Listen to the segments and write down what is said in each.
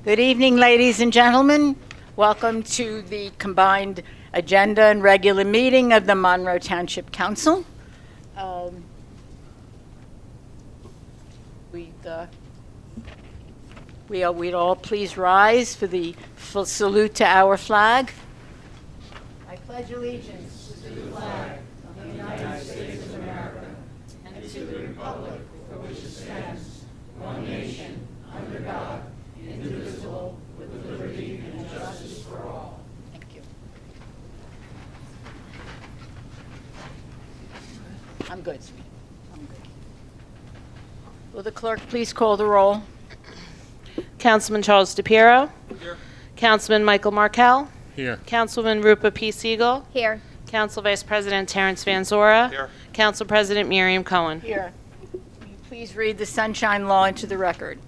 Good evening, ladies and gentlemen. Welcome to the combined agenda and regular meeting of the Monroe Township Council. We'd all please rise for the full salute to our flag. I pledge allegiance to the flag of the United States of America and to the republic for which it stands, one nation, under God, indivisible, with liberty and justice for all. Thank you. I'm good, sweetie. I'm good. Will the clerk please call the roll? Councilman Charles DePiero. Here. Councilman Michael Markell. Here. Councilman Rupa P. Siegel. Here. Council Vice President Terrence Van Zora. Here. Council President Miriam Cohen. Here. Will you please read the Sunshine Law into the record?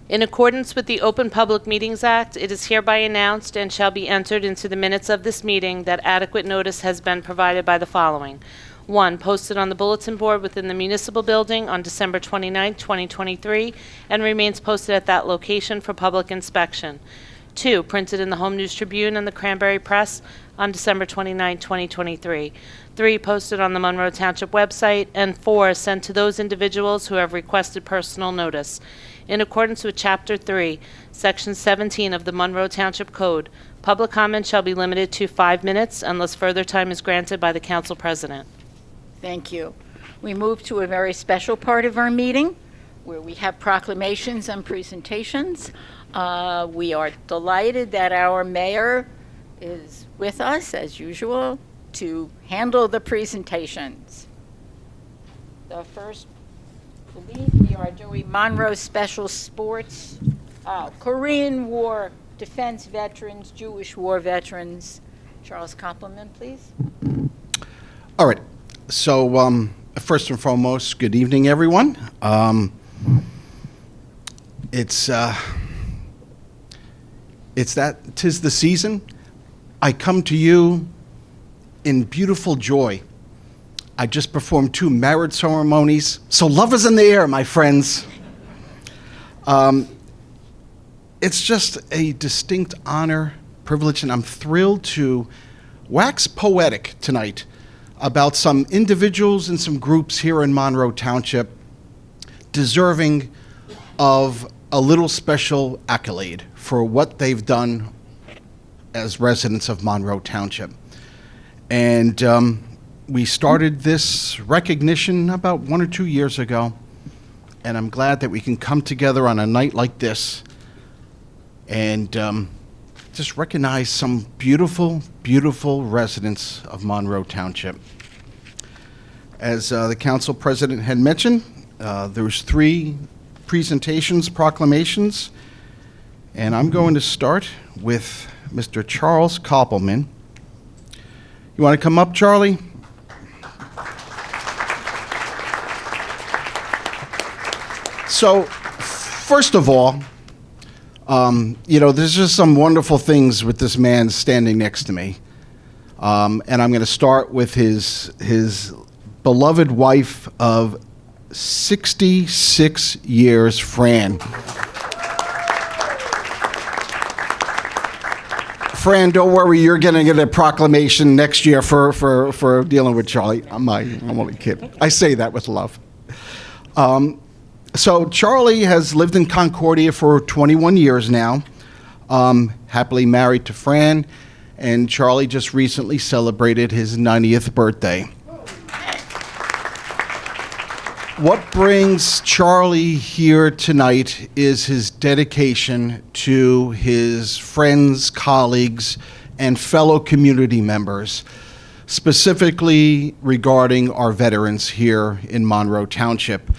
In accordance with the Open Public Meetings Act, it is hereby announced and shall be entered into the minutes of this meeting that adequate notice has been provided by the following. 1. Posted on the bulletin board within the municipal building on December 29, 2023, and remains posted at that location for public inspection. 2. Printed in the Home News Tribune and the Cranberry Press on December 29, 2023. 3. Posted on the Monroe Township website. And 4. Sent to those individuals who have requested personal notice. In accordance with Chapter 3, Section 17 of the Monroe Township Code, public comment shall be limited to 5 minutes unless further time is granted by the Council President. Thank you. We move to a very special part of our meeting where we have proclamations and presentations. We are delighted that our mayor is with us, as usual, to handle the presentations. The first, I believe, we are doing Monroe Special Sports, Korean War defense veterans, Jewish war veterans. Charles Koppelman, please. All right. So, first and foremost, good evening, everyone. It's 'tis the season. I come to you in beautiful joy. I just performed 2 marriage ceremonies, so love is in the air, my friends. It's just a distinct honor, privilege, and I'm thrilled to wax poetic tonight about some individuals and some groups here in Monroe Township deserving of a little special accolade for what they've done as residents of Monroe Township. And we started this recognition about 1 or 2 years ago, and I'm glad that we can come together on a night like this and just recognize some beautiful, beautiful residents of Monroe Township. As the council president had mentioned, there's 3 presentations, proclamations, and I'm going to start with Mr. Charles Koppelman. You want to come up, Charlie? So, first of all, there's just some wonderful things with this man standing next to me. And I'm going to start with his beloved wife of 66 years, Fran. Fran, don't worry, you're going to get a proclamation next year for dealing with Charlie. I'm only kidding. I say that with love. So Charlie has lived in Concordia for 21 years now, happily married to Fran, and Charlie just recently celebrated his 90th birthday. What brings Charlie here tonight is his dedication to his friends, colleagues, and fellow community members, specifically regarding our veterans here in Monroe Township.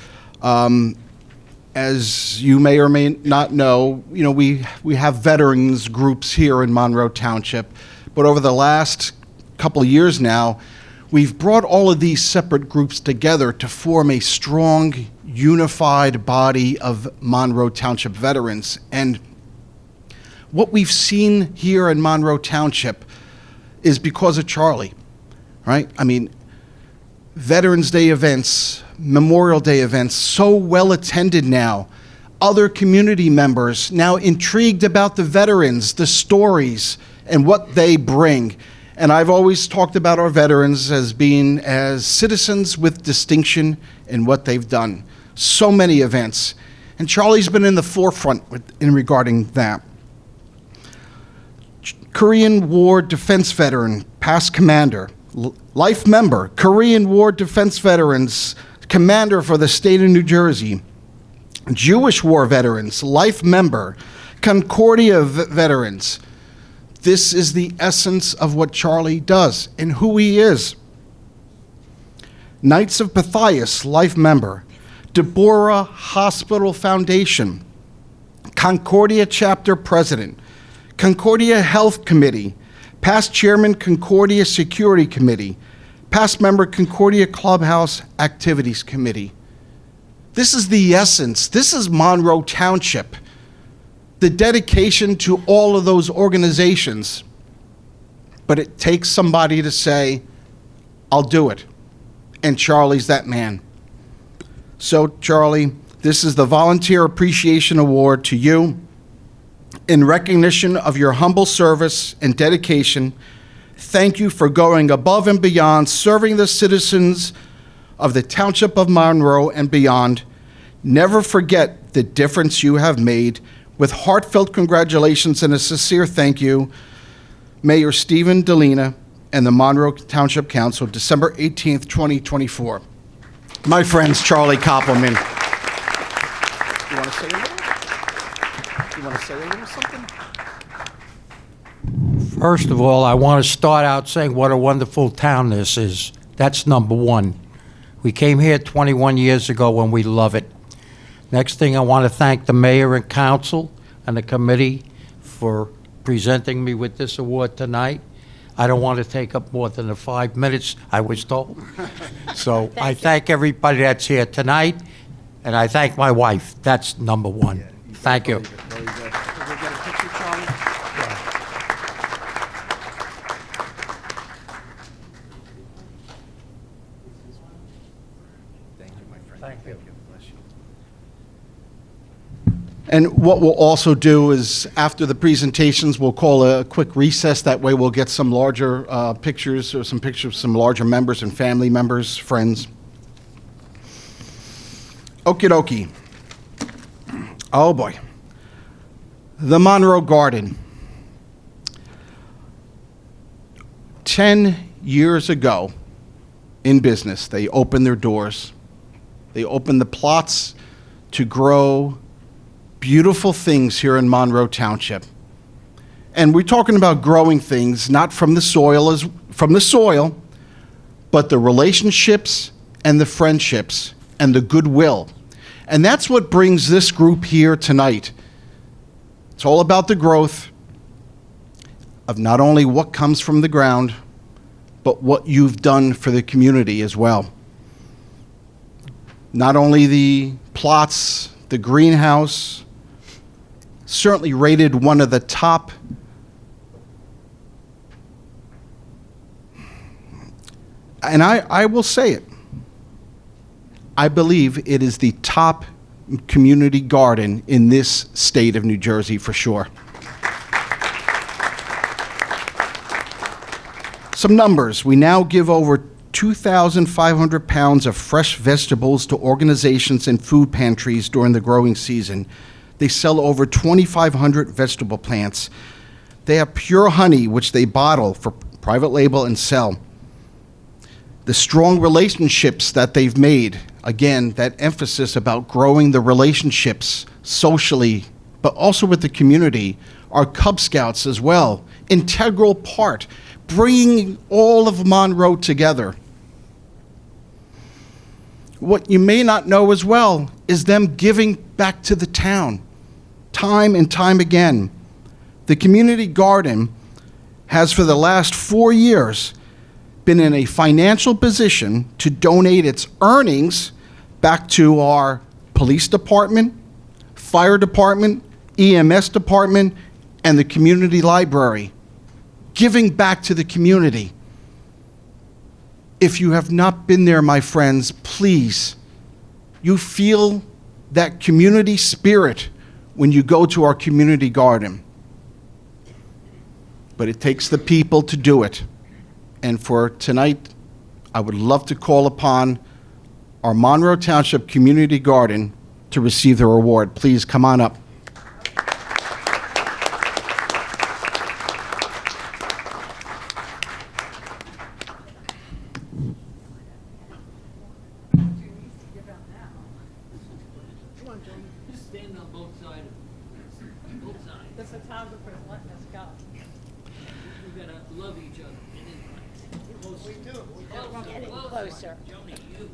As you may or may not know, we have veterans groups here in Monroe Township, but over the last couple of years now, we've brought all of these separate groups together to form a strong, unified body of Monroe Township veterans. And what we've seen here in Monroe Township is because of Charlie, right? I mean, Veterans Day events, Memorial Day events, so well attended now. other community members now intrigued about the veterans, the stories, and what they bring. And I've always talked about our veterans as being as citizens with distinction in what they've done. So many events. And Charlie's been in the forefront in regarding that. Korean War defense veteran, past commander, life member, Korean War defense veterans, commander for the state of New Jersey, Jewish War veterans, life member, Concordia veterans. This is the essence of what Charlie does and who he is. Knights of Pythias, life member, Deborah Hospital Foundation, Concordia chapter president, Concordia Health Committee, past chairman Concordia Security Committee, past member Concordia Clubhouse Activities Committee. This is the essence. This is Monroe Township. The dedication to all of those organizations. But it takes somebody to say, I'll do it. And Charlie's that man. So, Charlie, this is the Volunteer Appreciation Award to you in recognition of your humble service and dedication. Thank you for going above and beyond, serving the citizens of the Township of Monroe and beyond. Never forget the difference you have made. With heartfelt congratulations and a sincere thank you, Mayor Stephen Delina and the Monroe Township Council, December 18th, 2024. My friends, Charlie Koppelman. You want to say a little? You want to say a little something? First of all, I want to start out saying what a wonderful town this is. That's number one. We came here 21 years ago and we love it. Next thing, I want to thank the mayor and council and the committee for presenting me with this award tonight. I don't want to take up more than the 5 minutes I was told. So I thank everybody that's here tonight, and I thank my wife. That's number one. Thank you. Very good. Can we get a picture, Charlie? Thank you, my friend. Thank you. Bless you. And what we'll also do is, after the presentations, we'll call a quick recess. That way we'll get some larger pictures, or some pictures of some larger members and family members, friends. Okie dokie. Oh, boy. The Monroe Garden. 10 years ago, in business, they opened their doors. They opened the plots to grow beautiful things here in Monroe Township. And we're talking about growing things not from the soil, but the relationships and the friendships and the goodwill. And that's what brings this group here tonight. It's all about the growth of not only what comes from the ground, but what you've done for the community as well. Not only the plots, the greenhouse, certainly rated one of the top and I will say it. I believe it is the top community garden in this state of New Jersey for sure. Some numbers. We now give over 2,500 pounds of fresh vegetables to organizations and food pantries during the growing season. They sell over 2,500 vegetable plants. They have pure honey, which they bottle for private label and sell. The strong relationships that they've made, again, that emphasis about growing the relationships socially, but also with the community, our Cub Scouts as well, integral part, bringing all of Monroe together. What you may not know as well is them giving back to the town, time and time again. The community garden has for the last 4 years been in a financial position to donate its earnings back to our police department, fire department, EMS department, and the community library. Giving back to the community. If you have not been there, my friends, please, you feel that community spirit when you go to our community garden. But it takes the people to do it. And for tonight, I would love to call upon our Monroe Township Community Garden to receive their award. Please come on up. Stand on both sides. Both sides. The photographer's letting us go. We gotta love each other. We do. Get it closer. Joni, you.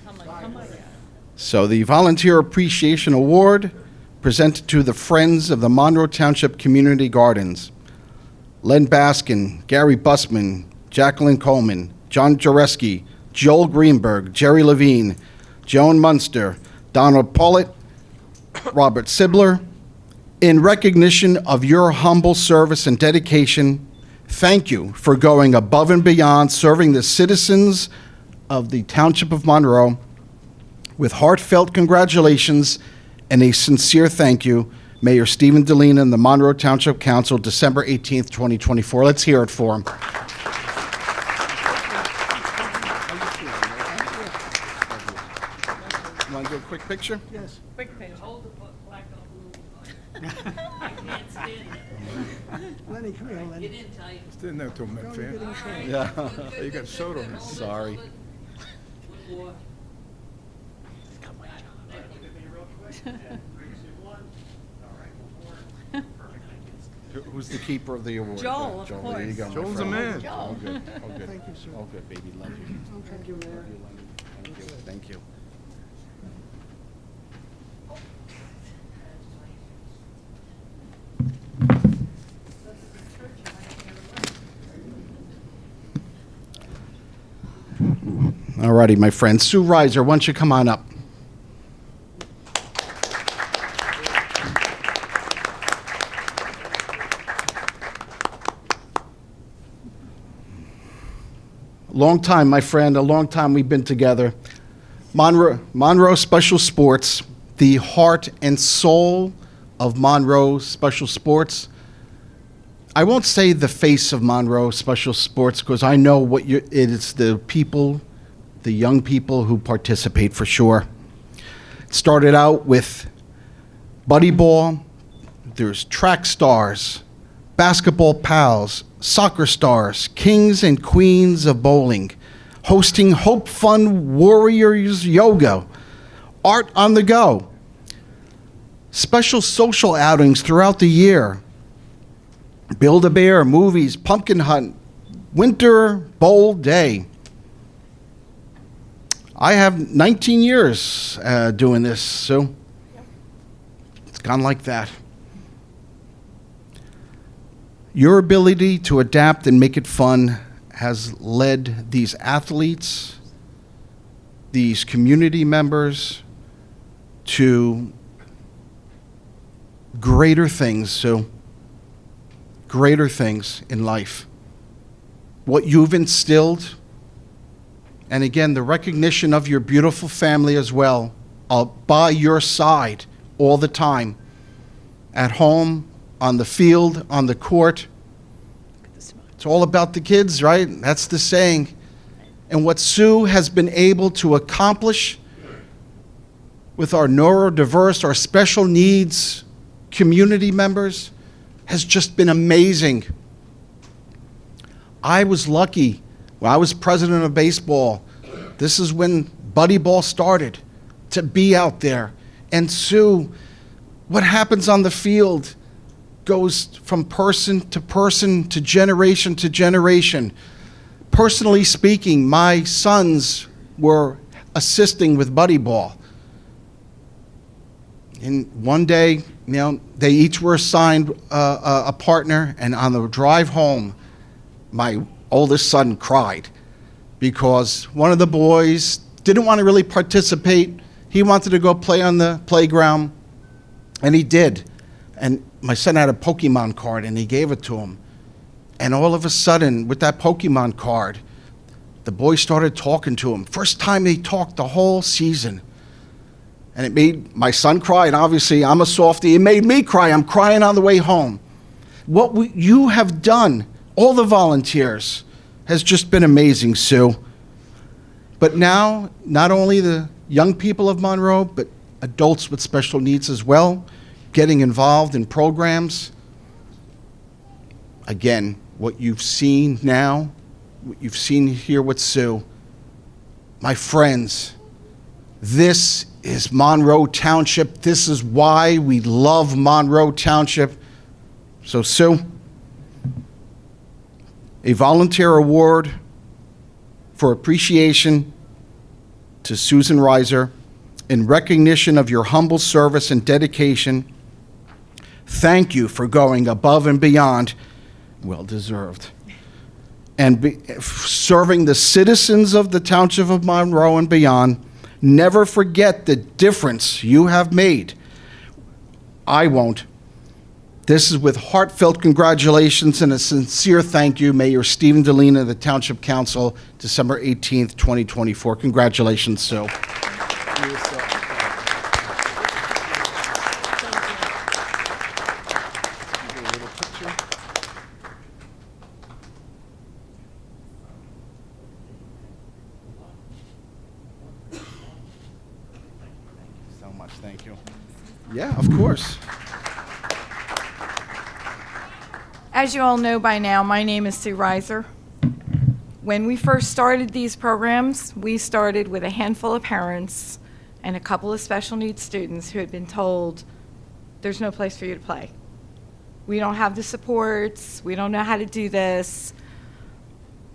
Come on. So the Volunteer Appreciation Award presented to the Friends of the Monroe Township Community Gardens. Len Baskin, Gary Busman, Jacqueline Coleman, John Jareski, Joel Greenberg, Jerry Levine, Joan Munster, Donald Pollitt, Robert Sibler. In recognition of your humble service and dedication, thank you for going above and beyond serving the citizens of the Township of Monroe. With heartfelt congratulations and a sincere thank you, Mayor Stephen Delina and the Monroe Township Council, December 18th, 2024. Let's hear it for him. Want to do a quick picture? Yes. Quick picture. Hold the black on blue. I can't stand it. Lenny, come here, Lenny. Get in tight. Didn't have to admit, fan. Yeah. You got soda on it. Sorry. One more. Who's the keeper of the award? Joel, of There you course. go, my Joel's a friend. man. All good, all good. Thank you, sir. All good, baby, love you. Thank you, Mayor. Thank you, thank you. All righty, my friend. Sue Reiser, why don't you come on up? Long time, my friend, a long time we've been together. Monroe Special Sports, the heart and soul of Monroe Special Sports. I won't say the face of Monroe Special Sports because I know it is the people, the young people who participate for sure. It started out with buddy ball, there's track stars, basketball pals, soccer stars, kings and queens of bowling, hosting Hope Fun Warriors Yoga, art on the go, special social outings throughout the year, Build-A-Bear, movies, pumpkin hunt, winter bowl day. I have 19 years doing this, so it's gone like that. Your ability to adapt and make it fun has led these athletes, these community members, to greater things, so greater things in life. What you've instilled, and again, the recognition of your beautiful family as well, by your side all the time, at home, on the field, on the court. It's all about the kids, right? That's the saying. And what Sue has been able to accomplish with our neurodiverse, our special needs community members has just been amazing. I was lucky when I was president of baseball. This is when buddy ball started, to be out there. And Sue, what happens on the field goes from person to person to generation. Personally speaking, my sons were assisting with buddy ball. And one day, they each were assigned a partner, and on the drive home, my oldest son cried because one of the boys didn't want to really participate. He wanted to go play on the playground, and he did. And my son had a Pokemon card, and he gave it to him. And all of a sudden, with that Pokemon card, the boy started talking to him. First time they talked the whole season. And it made my son cry, and obviously I'm a softie. It made me cry. I'm crying on the way home. What you have done, all the volunteers, has just been amazing, Sue. But now, not only the young people of Monroe, but adults with special needs as well, getting involved in programs. Again, what you've seen now, what you've seen here with Sue, my friends, this is Monroe Township. This is why we love Monroe Township. So, Sue, a volunteer award for appreciation to Susan Reiser in recognition of your humble service and dedication. Thank you for going above and beyond, well deserved, and serving the citizens of the Township of Monroe and beyond. Never forget the difference you have made. I won't. This is with heartfelt congratulations and a sincere thank you, Mayor Stephen Delina, the Township Council, December 18th, 2024. Congratulations, Sue. So much, thank you. Yeah, of course. As you all know by now, my name is Sue Reiser. When we first started these programs, we started with a handful of parents and a couple of special needs students who had been told, there's no place for you to play. We don't have the supports, we don't know how to do this.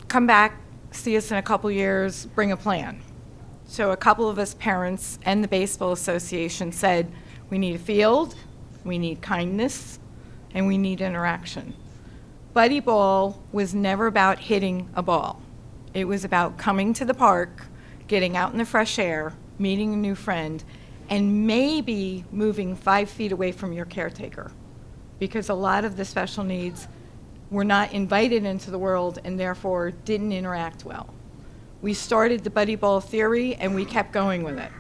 Come back, see us in a couple years, bring a plan. So a couple of us parents and the Baseball Association said, we need a field, we need kindness, and we need interaction. Buddy ball was never about hitting a ball. It was about coming to the park, getting out in the fresh air, meeting a new friend, and maybe moving 5 feet away from your caretaker. Because a lot of the special needs were not invited into the world and therefore didn't interact well. We started the buddy ball theory and we kept going with it.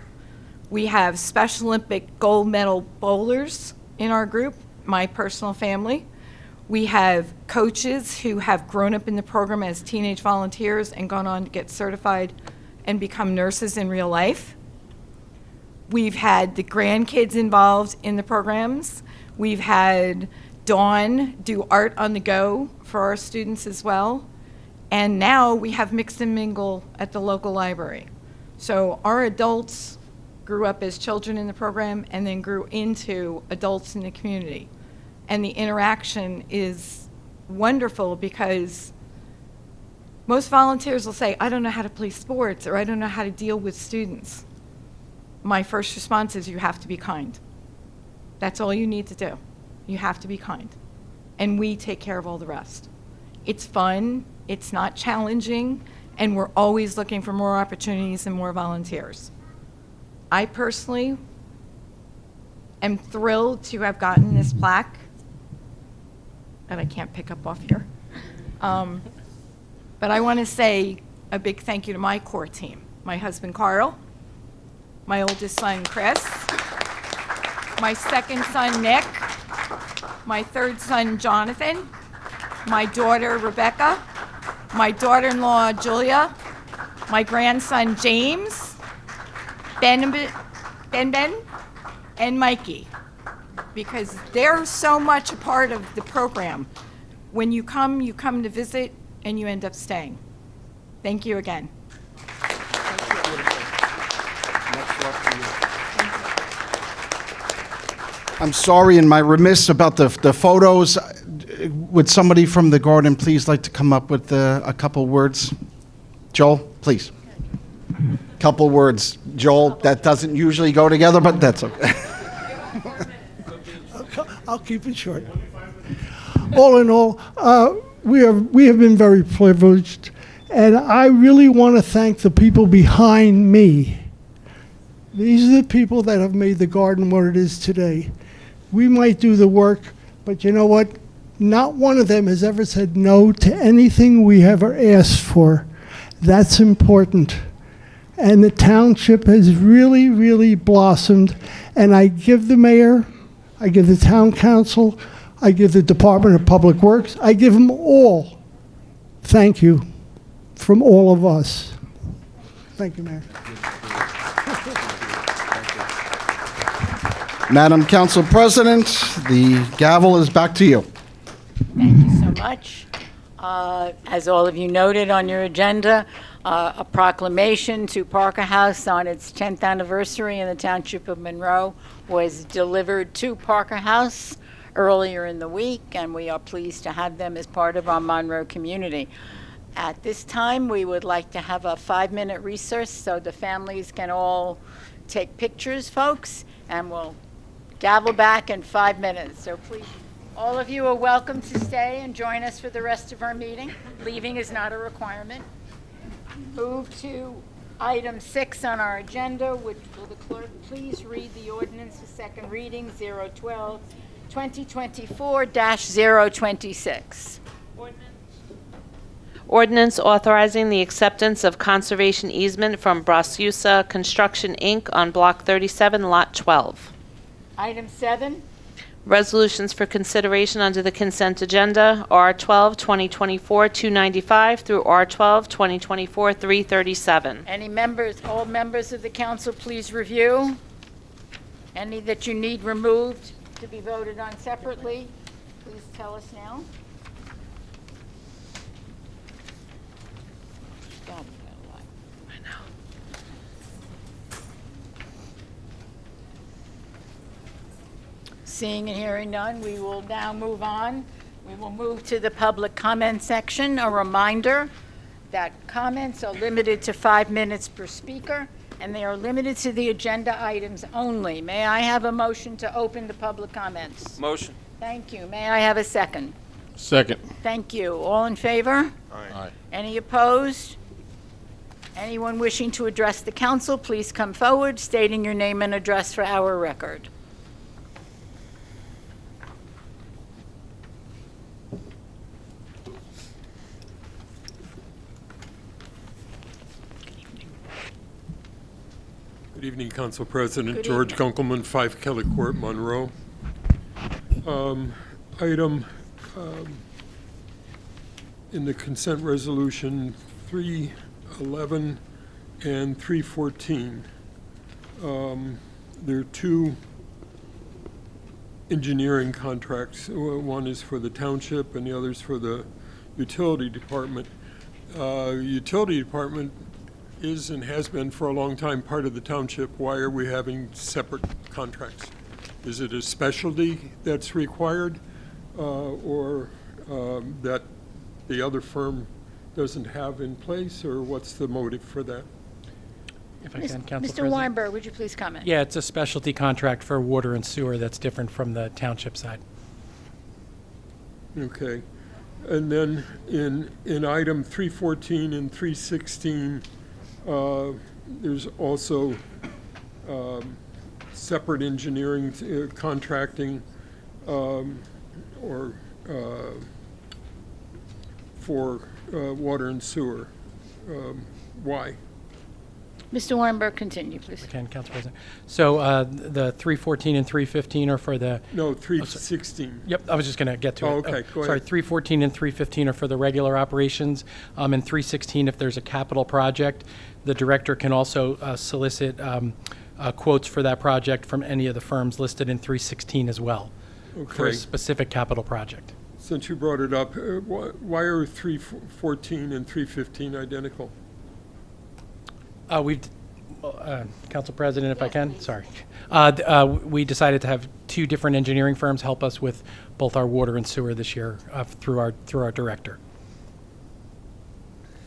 We have Special Olympic gold medal bowlers in our group, my personal family. We have coaches who have grown up in the program as teenage volunteers and gone on to get certified and become nurses in real life. We've had the grandkids involved in the programs. We've had Dawn do art on the go for our students as well. And now we have Mix and Mingle at the local library. So our adults grew up as children in the program and then grew into adults in the community. And the interaction is wonderful because most volunteers will say, I don't know how to play sports or I don't know how to deal with students. My first response is you have to be kind. That's all you need to do. You have to be kind. And we take care of all the rest. It's fun, it's not challenging, and we're always looking for more opportunities and more volunteers. I personally am thrilled to have gotten this plaque that I can't pick up off here. But I want to say a big thank you to my core team. My husband, Carl, my oldest son, Chris, my second son, Nick, my third son, Jonathan, my daughter, Rebecca, my daughter-in-law, Julia, my grandson, James, Ben, and Mikey, because they're so much a part of the program. When you come to visit, and you end up staying. Thank you again. I'm sorry, and my remiss about the photos. Would somebody from the garden please like to come up with a couple words? Joel, please. Couple words. Joel, that doesn't usually go together, but that's okay. I'll keep it short. All in all, we have been very privileged, and I really want to thank the people behind me. These are the people that have made the garden what it is today. We might do the work, but you know what? Not one of them has ever said no to anything we ever asked for. That's important. and the township has really, really blossomed. And I give the mayor, I give the town council, I give the Department of Public Works, I give them all thank you from all of us. Thank you, Mayor. Madam Council President, the gavel is back to you. Thank you so much. As all of you noted on your agenda, a proclamation to Parker House on its 10th anniversary in the Township of Monroe was delivered to Parker House earlier in the week, and we are pleased to have them as part of our Monroe community. At this time, we would like to have a 5-minute recess so the families can all take pictures, folks, and we'll gavel back in 5 minutes. So please, all of you are welcome to stay and join us for the rest of our meeting. Leaving is not a requirement. Move to item 6 on our agenda, which will the clerk please read the ordinance for second reading, 012-2024-026. Ordinance authorizing the acceptance of conservation easement from Brasusa Construction, Inc. on Block 37, Lot 12. Item 7. Resolutions for consideration under the consent agenda, R12, 2024-295 through R12, 2024-337. Any members, all members of the council, please review. Any that you need removed to be voted on separately, please tell us now. God, we got a lot. Seeing and hearing none, we will now move on. We will move to the public comment section. A reminder that comments are limited to 5 minutes per speaker, and they are limited to the agenda items only. May I have a motion to open the public comments? Motion. Thank you. May I have a second? Second. Thank you. All in favor? Aye. Any opposed? Anyone wishing to address the council, please come forward, stating your name and address for our record. Good evening, Council President. Good George evening. Kunkelman, 5 Kelly Court, Monroe. Item in the consent resolution 311 and 314. There are 2 engineering contracts. One is for the township and the other is for the utility department. Utility department is and has been for a long time part of the township. Why are we having separate contracts? Is it a specialty that's required or that the other firm doesn't have in place, or what's the motive for that? If I can, Council Mr. President. Weinberg, would you please comment? Yeah, it's a specialty contract for water and sewer that's different from the township side. Okay. And then in item 314 and 316, there's also separate engineering contracting for water and sewer. Why? Mr. Weinberg, continue, please. If I can, Council President. So the 314 and 315 are for the, No, 316. yep, I was just going to get to Oh, it. okay, go Sorry, ahead. 314 and 315 are for the regular operations. And 316, if there's a capital project, the director can also solicit quotes for that project from any of the firms listed in 316 as well, for a Okay. specific capital project. Since you brought it up, why are 314 and 315 identical? Council President, if I can, sorry. We decided to have 2 different engineering firms help us with both our water and sewer this year through our director.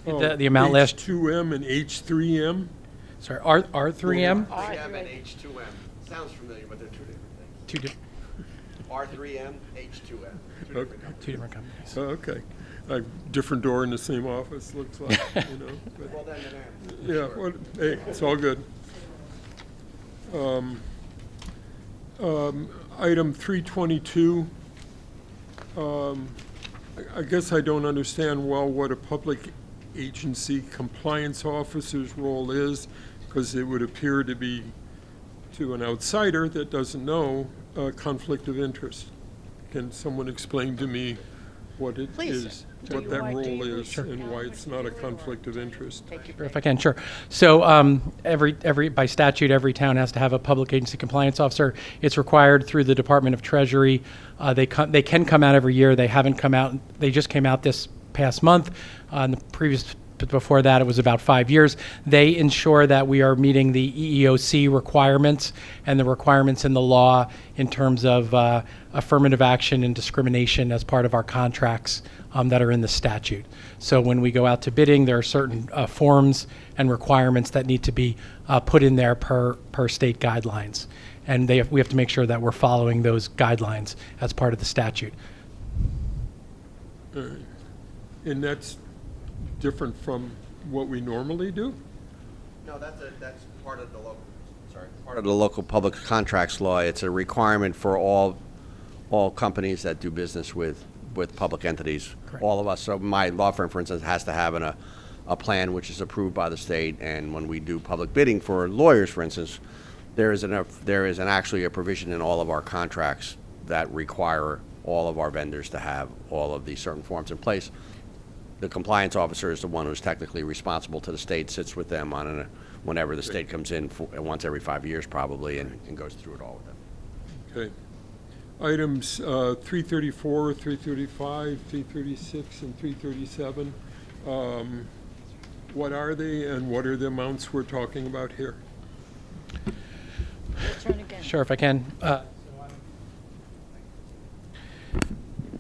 The amount last, H2M and H3M? sorry, R3M? R3M and H2M. Sounds familiar, but they're 2 different things. Two R3M, H2M. 2 different companies. different companies. Oh, okay. A different door in the same office, looks like, you know. but- Well, then, Yeah, well, hey, it's all good. Item 322, I guess I don't understand well what a public agency compliance officer's role is, because it would appear to be, to an outsider that doesn't know, a conflict of interest. Can someone explain to me what it Please, is, do what you that want- do role you is, wish to and know why it's not a conflict of interest? If I can, sure. So every by statute, every town has to have a public agency compliance officer. It's required through the Department of Treasury. They can come out every year. They haven't come out. They just came out this past month. Before that, it was about 5 years. They ensure that we are meeting the EEOC requirements and the requirements in the law in terms of affirmative action and discrimination as part of our contracts that are in the statute. So when we go out to bidding, there are certain forms and requirements that need to be put in there per state guidelines. And we have to make sure that we're following those guidelines as part of the statute. And that's different from what we normally do? No, that's part of the part of the local public contracts law. It's a requirement for all companies that do business with public entities. Correct. All of us. So my law firm, for instance, has to have a plan which is approved by the state. And when we do public bidding for lawyers, for instance, there is actually a provision in all of our contracts that require all of our vendors to have all of these certain forms in place. The compliance officer is the one who's technically responsible to the state, sits with them on whenever the state comes in, once every 5 years probably, and goes through it all with them. Okay. Items 334, 335, 336, and 337. What are they, and what are the amounts we're talking about here? Your turn again. Sure, if I can.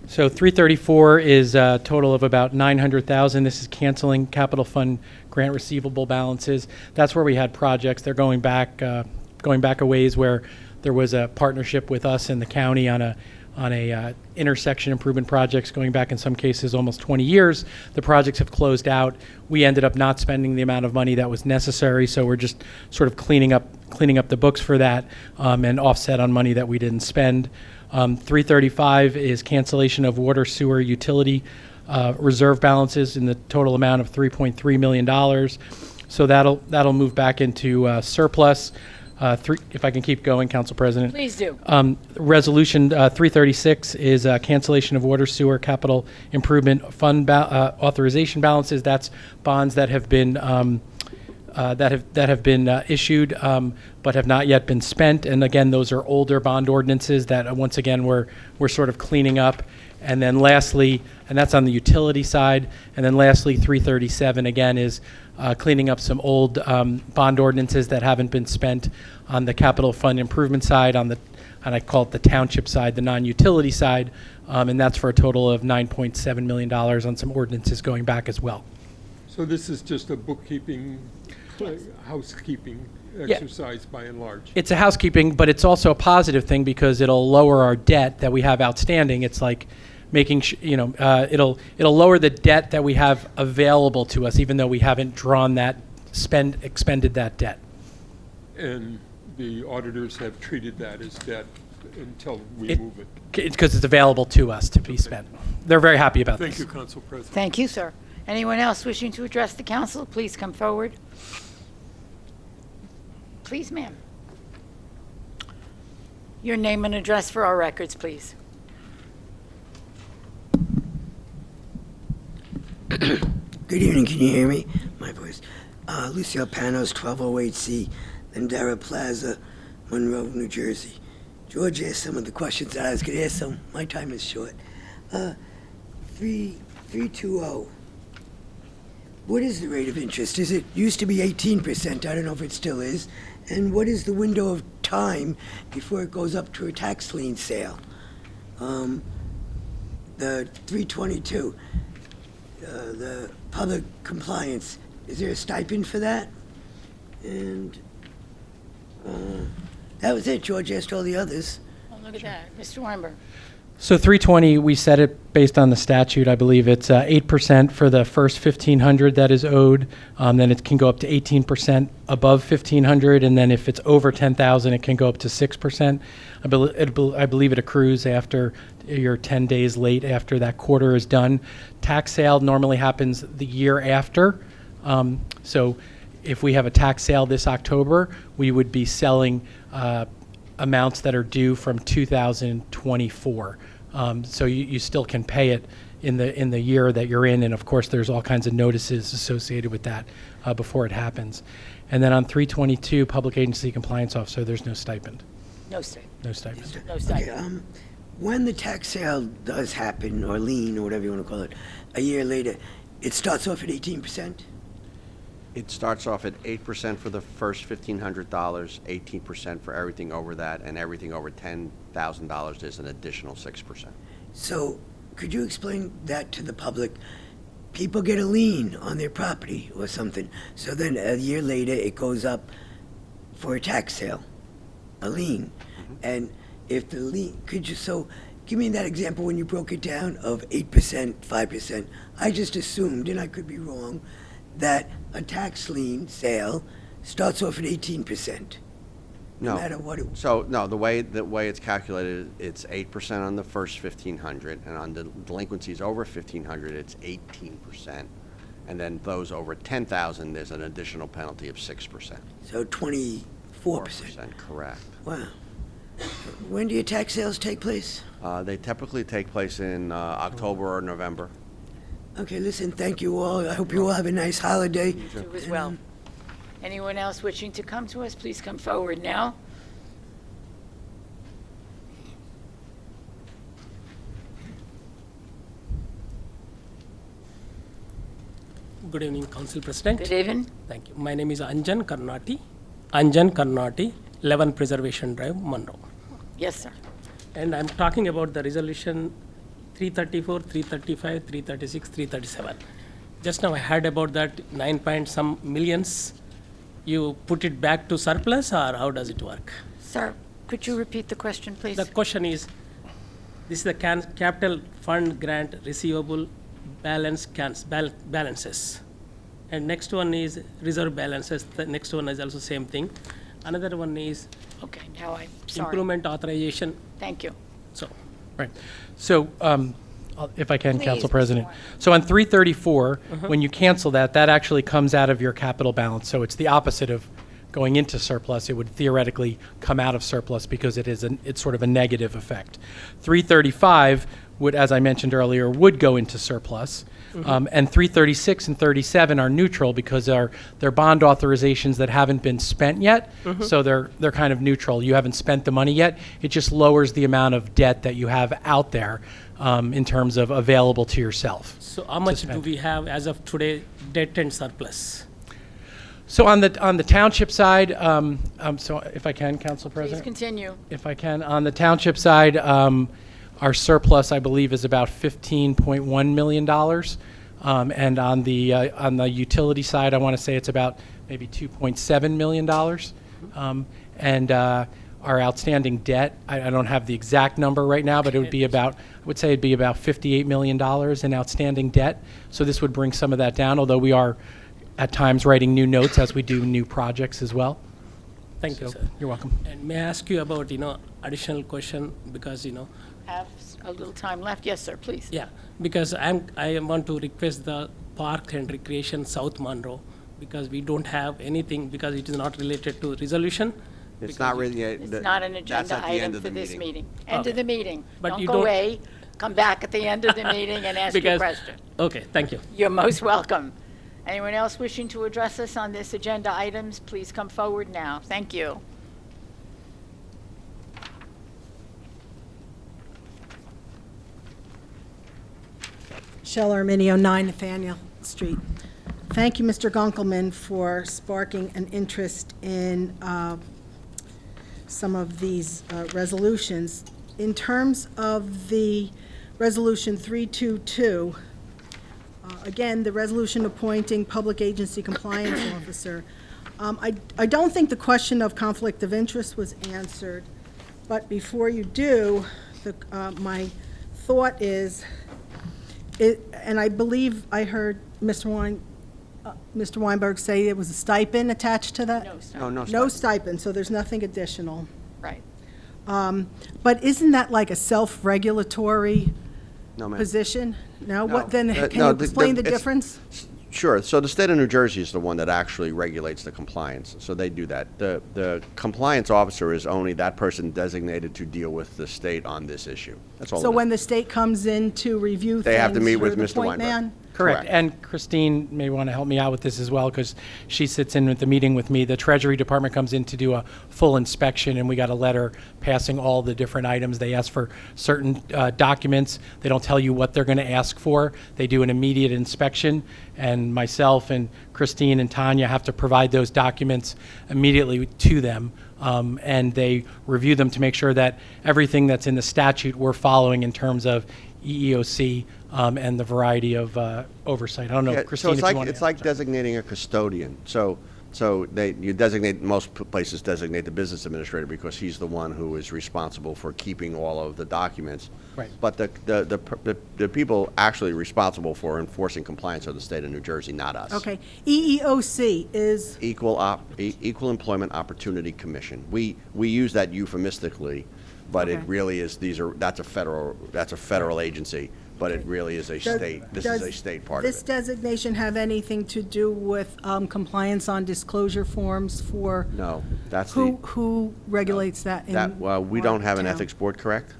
So 334 is a total of about 900,000. This is canceling capital fund grant receivable balances. That's where we had projects. They're going back a ways, where there was a partnership with us and the county on a intersection improvement projects going back in some cases almost 20 years. The projects have closed out. We ended up not spending the amount of money that was necessary, so we're just sort of cleaning up the books for that and offset on money that we didn't spend. 335 is cancellation of water, sewer, utility reserve balances in the total amount of $3.3 million. So that'll move back into surplus. If I can keep going, Council President. Please do. Resolution 336 is cancellation of water, sewer, capital improvement fund authorization balances. That's bonds that have been issued but have not yet been spent. And again, those are older bond ordinances that once again we're sort of cleaning up. And then lastly, and that's on the utility side. And then lastly, 337 again is cleaning up some old bond ordinances that haven't been spent on the capital fund improvement side, and I call it the township side, the non-utility side, and that's for a total of $9.7 million on some ordinances going back as well. So this is just a bookkeeping, housekeeping exercise by and large? It's a housekeeping, but it's also a positive thing because it'll lower our debt that we have outstanding. It's like making it'll lower the debt that we have available to us, even though we haven't drawn that expended that debt. And the auditors have treated that as debt until we move it. Because it's available to us to be spent. They're very happy about this. Thank you, Council President. Thank you, sir. Anyone else wishing to address the council, please come forward. Please, ma'am. Your name and address for our records, please. Good evening, can you hear me? My voice. Lucille Panos, 1208C, Lindera Plaza, Monroe, New Jersey. George asked some of the questions that I was going to ask, so my time is short. 320. What is the rate of interest? It used to be 18%. I don't know if it still is. And what is the window of time before it goes up to a tax lien sale? The 322. The public compliance, is there a stipend for that? And that was it. George asked all the others. Oh, look at that. Mr. Weinberg. So 320, we set it based on the statute. I believe it's 8% for the first 1,500 that is owed. Then it can go up to 18% above 1,500, and then if it's over 10,000, it can go up to 6%. I believe it accrues after you're 10 days late after that quarter is done. Tax sale normally happens the year after. So if we have a tax sale this October, we would be selling amounts that are due from 2024. So you still can pay it in the year that you're in, and of course there's all kinds of notices associated with that before it happens. And then on 322, Public Agency Compliance Officer, there's no stipend. No stipend. No stipend. No stipend. When the tax sale does happen, or lien, or whatever you want to call it, a year later, it starts off at 18%? It starts off at 8% for the first $1,500, 18% for everything over that, and everything over $10,000 is an additional 6%. So, could you explain that to the public? People get a lien on their property or something, so then a year later it goes up for a tax sale, a lien. And if the lien, so give me that example when you broke it down of 8%, 5%. I just assumed, and I could be wrong, that a tax lien sale starts off at 18%. No matter what it. So no, the way it's calculated, it's 8% on the first 1,500, and on the delinquencies over 1,500, it's 18%, and then those over 10,000, there's an additional penalty of 6%. So 24%. 4%, correct. Wow. When do your tax sales take place? They typically take place in October or November. Okay, listen, thank you all. I hope you all have a nice holiday. You too as well. Anyone else wishing to come to us, please come forward now. Good evening, Council President. Good evening. Thank you. My name is Anjan Karnati. Anjan Karnati, 11 Preservation Drive, Monroe. Yes, sir. And I'm talking about the resolution 334, 335, 336, 337. Just now I heard about that 9 point some millions. You put it back to surplus, or how does it work? Sir, could you repeat the question, please? The question is, this is the capital fund grant receivable balances. And next one is reserve balances. The next one is also same thing. Another one is Okay, now I'm sorry. improvement authorization. Thank you. So, Right. So, if I can, Please, Council Mr. President. Warren. So on 334, when you cancel that, that actually comes out of your capital balance. So it's the opposite of going into surplus. It would theoretically come out of surplus because it's sort of a negative effect. 335 would, as I mentioned earlier, would go into surplus. And 336 and 37 are neutral because they're bond authorizations that haven't been spent yet. So they're kind of neutral. You haven't spent the money yet. It just lowers the amount of debt that you have out there in terms of available to yourself. so how much do we have as of today, debt and surplus? So on the township side, so if I can, Council Please President? continue. If I can, on the township side, our surplus, I believe, is about $15.1 million. And on the utility side, I want to say it's about maybe $2.7 million. And our outstanding debt, I don't have the exact number right now, but it would be about, I would say it'd be about $58 million in outstanding debt. So this would bring some of that down, although we are at times writing new notes as we do new projects as well. Thank you, So, sir. You're welcome. And may I ask you about, additional question, because, Have a little time left. Yes, sir, please. yeah, because I want to request the Park and Recreation South Monroe, because we don't have anything, because it is not related to resolution. It's not really. It's not an That's agenda at the end item of for the this meeting. meeting. End of Okay. the meeting. But Don't you go don't- away. Come back at the end of the meeting and ask your Because- question. Okay, thank you. You're most welcome. Anyone else wishing to address us on this agenda items, please come forward now. Thank you. Shell Arminio, 9 Nathaniel Street. Thank you, Mr. Gunkelman, for sparking an interest in some of these resolutions. In terms of the Resolution 322, again, the resolution appointing Public Agency Compliance Officer, I don't think the question of conflict of interest was answered, but before you do, my thought is, and I believe I heard Mr. Weinberg say it was a stipend attached to that? No, sir. No, no No stipend. stipend, so there's nothing additional. Right. But isn't that like a self-regulatory No, ma'am. position? No? No. What, then, No, can you the- explain the it's- difference? Sure. So the state of New Jersey is the one that actually regulates the compliance. So they do that. The compliance officer is only that person designated to deal with the state on this issue. That's all. So it is. when the state comes in to review things, They have to meet you're with the Mr. point Weinberg. man? Correct. And Christine may want to help me out with this as well, because she sits in with the meeting with me. The Treasury Department comes in to do a full inspection, and we got a letter passing all the different items. They ask for certain documents. They don't tell you what they're going to ask for. They do an immediate inspection, and myself and Christine and Tanya have to provide those documents immediately to them. And they review them to make sure that everything that's in the statute we're following in terms of EEOC and the variety of oversight. I don't know, Yeah, Christine, if so you want to. it's like designating a custodian. So you designate, most places designate the business administrator because he's the one who is responsible for keeping all of the documents. Right. But the people actually responsible for enforcing compliance are the state of New Jersey, not us. Okay. EEOC is, Equal Employment Opportunity Commission. We use that euphemistically, but it Okay. really is, that's a federal agency, but it really is a state, this is a does state part of this it. designation have anything to do with compliance on disclosure forms for? No, that's the, Who regulates that in well, we don't have an our town? ethics board, correct?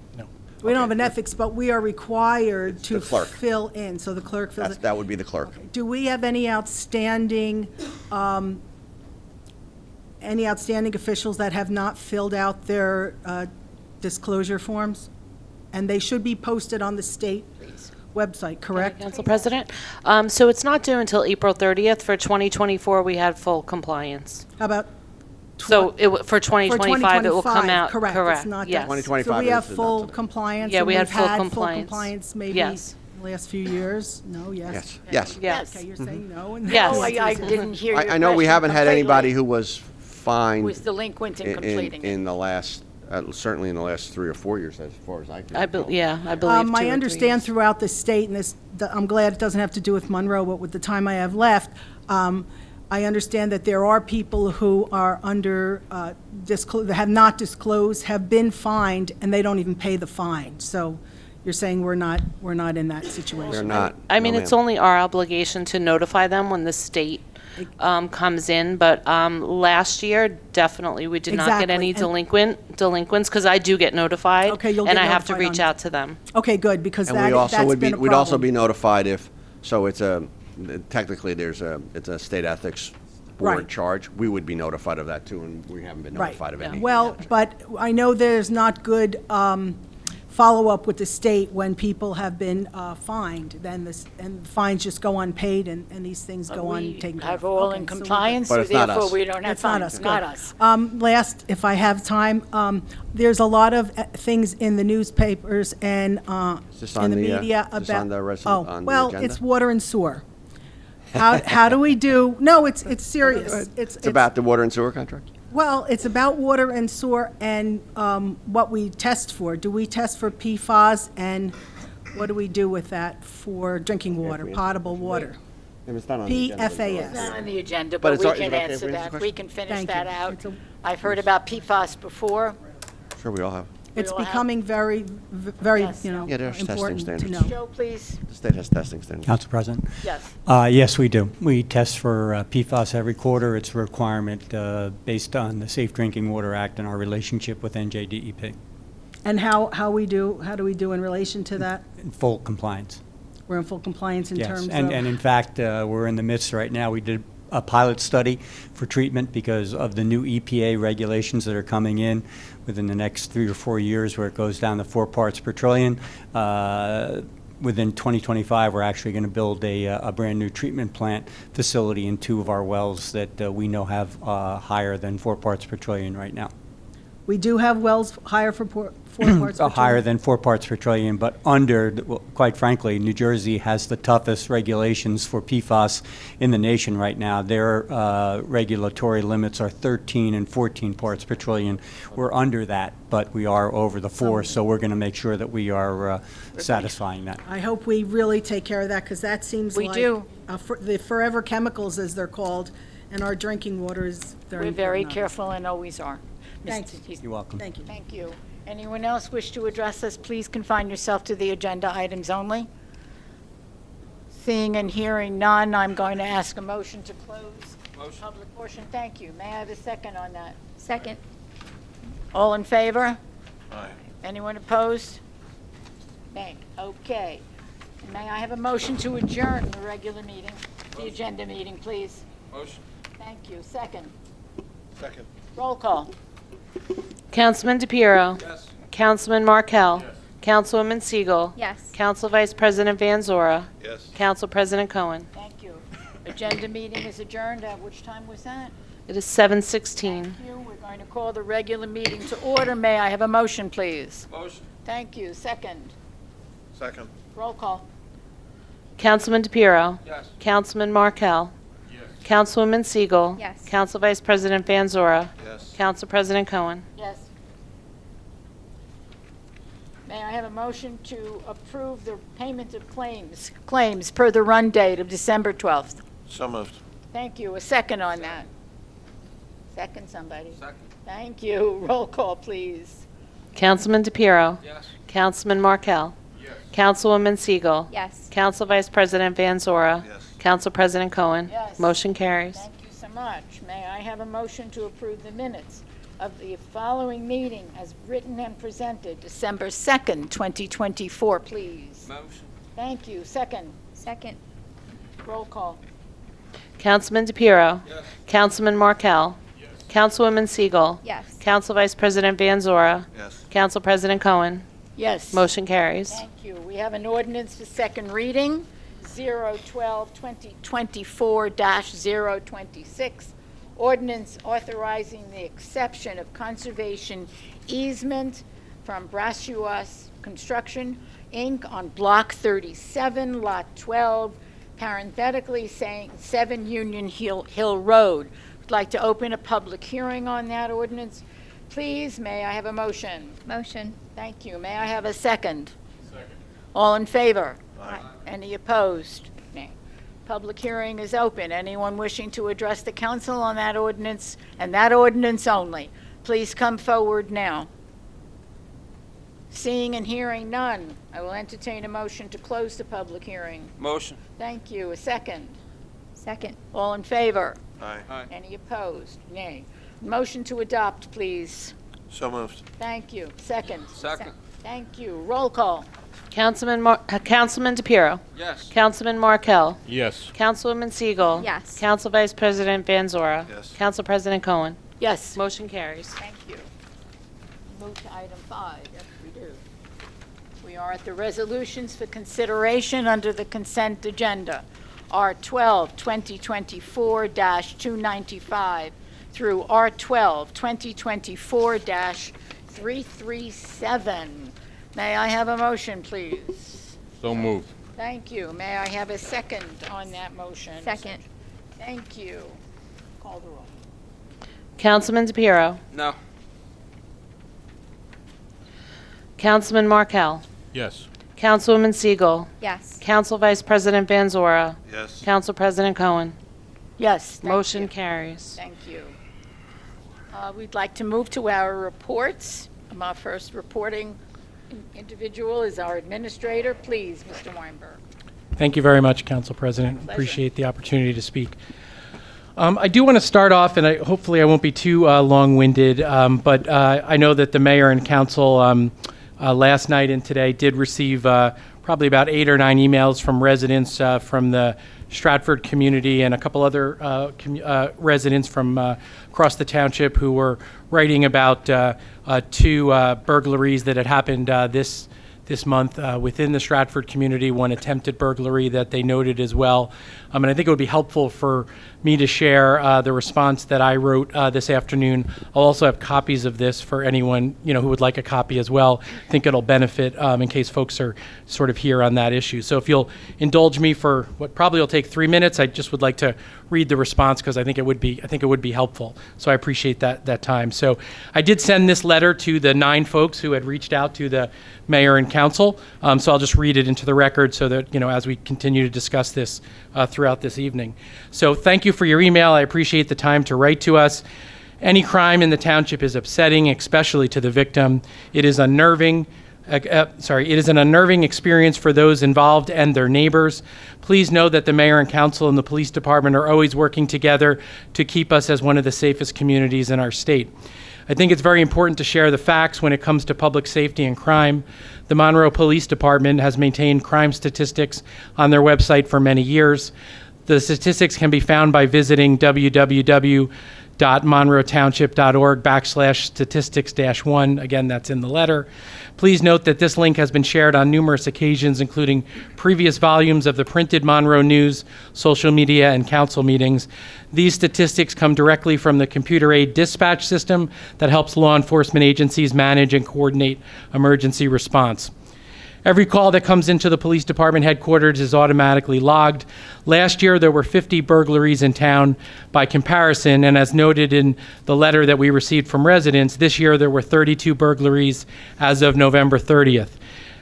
We don't have an ethics, but we are required It's to the clerk. fill in, so the clerk fills it. That would be the clerk. Do we have any outstanding officials that have not filled out their disclosure forms? And they should be posted on the state website, correct? Council President. So it's not due until April 30th. For 2024, we had full compliance. How about? So for 2025, it will come out. Correct, it's not Yes. that. 2025 So we is have not full something. compliance? Yeah, and we had we've full full compliance. compliance maybe Yes. the last few years? No, yes? Yes, yes. Yes. Okay, you're saying no? and Yes. Oh, I didn't hear your I know we question haven't had completely. anybody who was fined Was delinquent in completing it. in the last, certainly in the last 3 or 4 years, as far as I can I recall. believe 2 or 3 I understand years. throughout the state, and I'm glad it doesn't have to do with Monroe, but with the time I have left, I understand that there are people who are under, have not disclosed, have been fined, and they don't even pay the fine. So you're saying we're not in that situation? They're not. I mean, no, it's ma'am. only our obligation to notify them when the state comes in, but last year, definitely, we did not get any Exactly, delinquents, because I do get notified. Okay, you'll and get I have to notified reach on- out to them. Okay, good, because And we also that's would be, been a we'd also be problem. notified if, so it's technically it's a state ethics board Right. charge. We would be notified of that too, and we haven't been Right. notified of any. Well, but I know there's not good follow-up with the state when people have been fined, and fines just go unpaid, and these things go We untaken care have of. all Okay, in so we're good. compliance, But so it's not therefore us. we don't have It's not fines. us, Not good. us. Last, if I have time, there's a lot of things in the newspapers and this in on the the, media is this about. on the Oh, on the well, agenda? it's water and sewer. How do we do, no, it's serious. It's about the water and sewer contract? Well, it's about water and sewer and what we test for. Do we test for PFAS, and what do we do with that for drinking water, potable water? If it's not on the agenda, we'll go PFAS. It's not on the agenda, But but it's we al- is can it okay if answer we answer the that. We can finish Thank that you. out. It's a- I've heard about PFAS before. Sure, we all have. It's all have- becoming very, Yes. Yeah, there's testing important to standards. know. Joe, please. The state has testing standards. Council President? Yes. Yes, we do. We test for PFAS every quarter. It's a requirement based on the Safe Drinking Water Act and our relationship with NJDEP. And how do we do in relation to that? In full compliance. We're in full compliance in Yes, terms of? and in fact, we're in the midst right now, we did a pilot study for treatment because of the new EPA regulations that are coming in within the next 3 or 4 years, where it goes down to 4 parts per trillion. Within 2025, we're actually going to build a brand-new treatment plant facility in 2 of our wells that we know have higher than 4 parts per trillion right now. We do have wells higher for 4 parts per Higher trillion. than 4 parts per trillion, but under, well, quite frankly, New Jersey has the toughest regulations for PFAS in the nation right now. Their regulatory limits are 13 and 14 parts per trillion. We're under that, but we are over the 4, so we're going to make sure that we are satisfying that. I hope we really take care of that, because that seems We like do. The forever chemicals, as they're called, and our drinking water is very We're very important. careful and always are. Thank Mr. you. You're welcome. Thank you. Thank you. Anyone else wish to address us, please confine yourself to the agenda items only. Seeing and hearing none, I'm going to ask a motion to close the public portion. Thank you. May I have a second on that? Second. All in favor? Aye. Anyone opposed? Nay. Okay. May I have a motion to adjourn the regular meeting, the agenda meeting, please? Motion. Thank you. Second. Second. Roll call. Councilman DePiero. Yes. Councilman Markel. Councilwoman Siegel. Yes. Council Vice President Van Zora. Yes. Council President Cohen. Thank you. Agenda meeting is adjourned. At which time was that? It is 7:16. Thank you. We're going to call the regular meeting to order. May I have a motion, please? Motion. Thank you. Second. Second. Roll call. Councilman DePiero. Yes. Councilman Markel. Yes. Councilwoman Siegel. Yes. Council Vice President Van Zora. Yes. Council President Cohen. Yes. May I have a motion to approve the payment of claims per the run date of December 12th? So moved. Thank you. A second on that. Second, somebody. Second. Thank you. Roll call, please. Councilman DePiero. Yes. Councilman Markel. Yes. Councilwoman Siegel. Yes. Council Vice President Van Zora. Yes. Council President Cohen. Yes. Motion carries. Thank you so much. May I have a motion to approve the minutes of the following meeting as written and presented, December 2nd, 2024, please? Motion. Thank you. Second. Second. Roll call. Councilman DePiero. Yes. Councilman Markel. Yes. Councilwoman Siegel. Yes. Council Vice President Van Zora. Yes. Council President Cohen. Yes. Motion carries. Thank you. We have an ordinance for second reading, 012-2024-026. Ordinance authorizing the exception of conservation easement from Brashuas Construction, Inc. on Block 37, Lot 12, parenthetically saying 7 Union Hill Road. Would like to open a public hearing on that ordinance. Please, may I have a motion? Motion. Thank you. May I have a second? Second. All in favor? Aye. Any opposed? Nay. Public hearing is open. Anyone wishing to address the council on that ordinance, and that ordinance only, please come forward now. Seeing and hearing none, I will entertain a motion to close the public hearing. Motion. Thank you. A second. Second. All in favor? Aye. Aye. Any opposed? Nay. Motion to adopt, please. So moved. Thank you. Second. Second. Thank you. Roll call. Councilman DePiero. Yes. Councilman Markel. Yes. Councilwoman Siegel. Yes. Council Vice President Van Zora. Yes. Council President Cohen. Yes. Motion carries. Thank you. Move to item 5. Yes, we do. We are at the resolutions for consideration under the consent agenda. R12, 2024-295 through R12, 2024-337. May I have a motion, please? So moved. Thank you. May I have a second on that motion? Second. Thank you. Call the roll. Councilman DePiero. No. Councilman Markel. Yes. Councilwoman Siegel. Yes. Council Vice President Van Zora. Yes. Council President Cohen. Yes. thank Motion you. carries. Thank you. We'd like to move to our reports. Our first reporting individual is our administrator. Please, Mr. Weinberg. Thank you very much, Council President. Pleasure. Appreciate the opportunity to speak. I do want to start off, and hopefully I won't be too long-winded, but I know that the mayor and council last night and today did receive probably about 8 or 9 emails from residents from the Stratford community and a couple other residents from across the township who were writing about 2 burglaries that had happened this this month within the Stratford community, one attempted burglary that they noted as well. And I think it would be helpful for me to share the response that I wrote this afternoon. I'll also have copies of this for anyone who would like a copy as well. I think it'll benefit in case folks are sort of here on that issue. So if you'll indulge me for what probably will take 3 minutes, I just would like to read the response because I think it would be helpful. So I appreciate that time. So I did send this letter to the 9 folks who had reached out to the mayor and council. So I'll just read it into the record so that, as we continue to discuss this throughout this evening. So thank you for your email. I appreciate the time to write to us. Any crime in the township is upsetting, especially to the victim. It is unnerving. It is an unnerving experience for those involved and their neighbors. Please know that the mayor and council and the police department are always working together to keep us as one of the safest communities in our state. I think it's very important to share the facts when it comes to public safety and crime. The Monroe Police Department has maintained crime statistics on their website for many years. The statistics can be found by visiting www.monroetownship.org/statistics-1. Again, that's in the letter. Please note that this link has been shared on numerous occasions, including previous volumes of the printed Monroe News, social media, and council meetings. These statistics come directly from the computer-aided dispatch system that helps law enforcement agencies manage and coordinate emergency response. Every call that comes into the police department headquarters is automatically logged. Last year, there were 50 burglaries in town. By comparison, and as noted in the letter that we received from residents, this year there were 32 burglaries as of November 30th.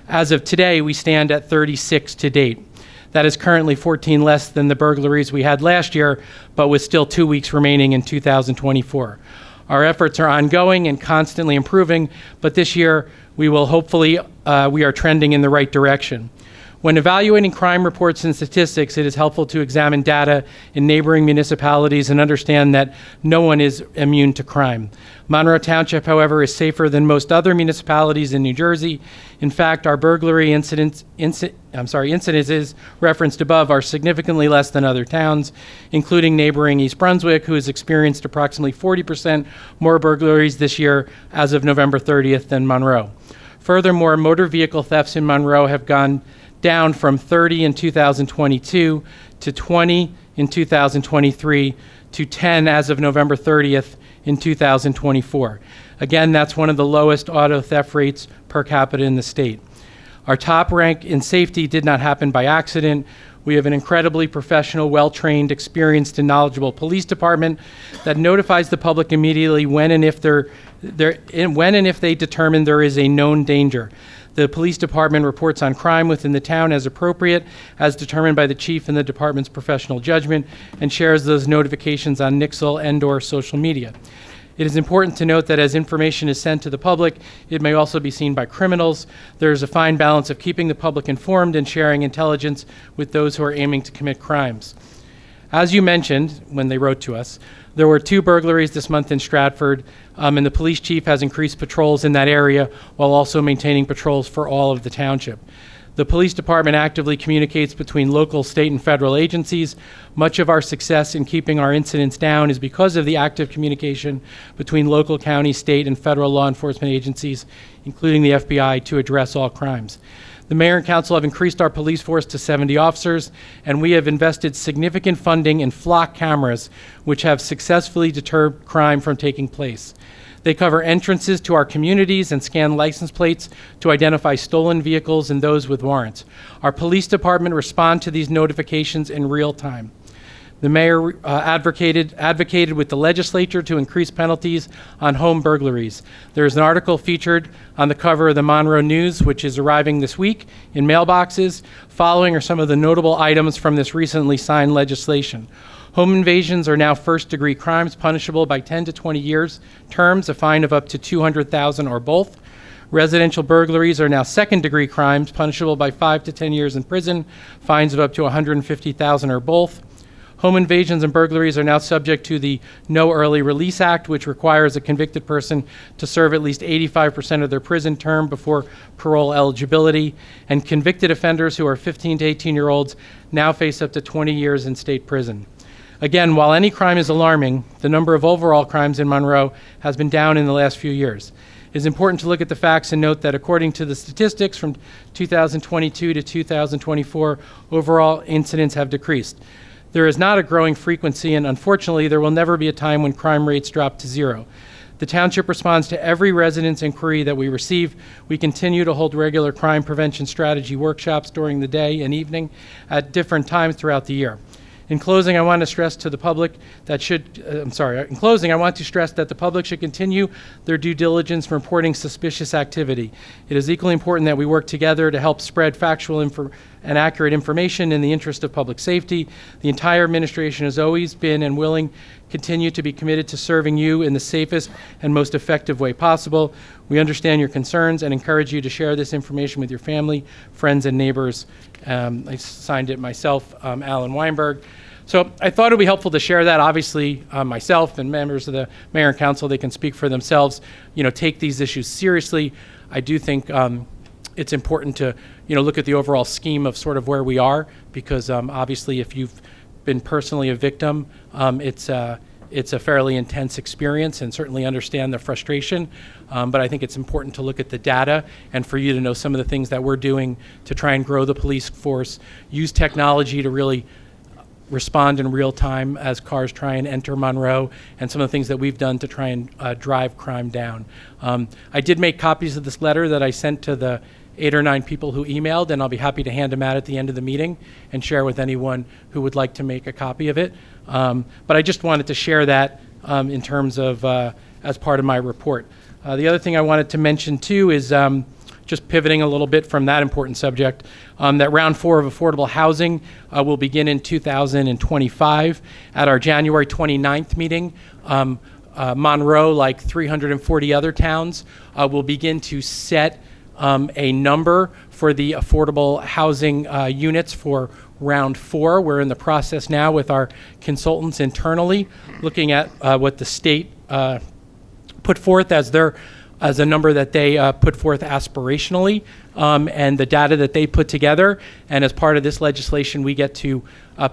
As of today, we stand at 36 to date. That is currently 14 less than the burglaries we had last year, but with still 2 weeks remaining in 2024. Our efforts are ongoing and constantly improving, but this year we will hopefully, we are trending in the right direction. When evaluating crime reports and statistics, it is helpful to examine data in neighboring municipalities and understand that no one is immune to crime. Monroe Township, however, is safer than most other municipalities in New Jersey. In fact, our burglary incidences referenced above are significantly less than other towns, including neighboring East Brunswick, who has experienced approximately 40% more burglaries this year as of November 30th than Monroe. Furthermore, motor vehicle thefts in Monroe have gone down from 30 in 2022 to 20 in 2023 to 10 as of November 30th in 2024. Again, that's one of the lowest auto theft rates per capita in the state. Our top rank in safety did not happen by accident. We have an incredibly professional, well-trained, experienced, and knowledgeable police department that notifies the public immediately when and if they determine there is a known danger. The police department reports on crime within the town as appropriate, as determined by the chief and the department's professional judgment, and shares those notifications on Nixle and/or social media. It is important to note that as information is sent to the public, it may also be seen by criminals. There is a fine balance of keeping the public informed and sharing intelligence with those who are aiming to commit crimes. As you mentioned when they wrote to us, there were 2 burglaries this month in Stratford, and the police chief has increased patrols in that area while also maintaining patrols for all of the township. The police department actively communicates between local, state, and federal agencies. Much of our success in keeping our incidents down is because of the active communication between local, county, state, and federal law enforcement agencies, including the FBI, to address all crimes. The mayor and council have increased our police force to 70 officers, and we have invested significant funding in flock cameras, which have successfully deterred crime from taking place. They cover entrances to our communities and scan license plates to identify stolen vehicles and those with warrants. Our police department respond to these notifications in real time. The mayor advocated with the legislature to increase penalties on home burglaries. There is an article featured on the cover of the Monroe News, which is arriving this week in mailboxes. Following are some of the notable items from this recently signed legislation. Home invasions are now first-degree crimes punishable by 10 to 20 years terms, a fine of up to $200,000 or both. Residential burglaries are now second-degree crimes punishable by 5 to 10 years in prison, fines of up to $150,000 or both. Home invasions and burglaries are now subject to the No Early Release Act, which requires a convicted person to serve at least 85% of their prison term before parole eligibility, and convicted offenders who are 15 to 18-year-olds now face up to 20 years in state prison. Again, while any crime is alarming, the number of overall crimes in Monroe has been down in the last few years. It is important to look at the facts and note that according to the statistics from 2022 to 2024, overall incidents have decreased. There is not a growing frequency, and unfortunately, there will never be a time when crime rates drop to zero. The township responds to every resident's inquiry that we receive. We continue to hold regular crime prevention strategy workshops during the day and evening at different times throughout the year. In closing, I want to stress to the public that I want to stress that the public should continue their due diligence in reporting suspicious activity. It is equally important that we work together to help spread factual and accurate information in the interest of public safety. The entire administration has always been and willing continue to be committed to serving you in the safest and most effective way possible. We understand your concerns and encourage you to share this information with your family, friends, and neighbors. I signed it myself, Alan Weinberg. So I thought it would be helpful to share that. Obviously, myself and members of the mayor and council, they can speak for themselves, take these issues seriously. I do think it's important to, look at the overall scheme of sort of where we are, because obviously if you've been personally a victim, it's a fairly intense experience, and certainly understand the frustration. But I think it's important to look at the data and for you to know some of the things that we're doing to try and grow the police force, use technology to really respond in real time as cars try and enter Monroe, and some of the things that we've done to try and drive crime down. I did make copies of this letter that I sent to the 8 or 9 people who emailed, and I'll be happy to hand them out at the end of the meeting and share with anyone who would like to make a copy of it. But I just wanted to share that in terms of as part of my report. The other thing I wanted to mention too is just pivoting a little bit from that important subject, that round 4 of affordable housing will begin in 2025. At our January 29th meeting, Monroe, like 340 other towns, will begin to set a number for the affordable housing units for round 4. We're in the process now with our consultants internally, looking at what the state put forth as a number that they put forth aspirationally, and the data that they put together. And as part of this legislation, we get to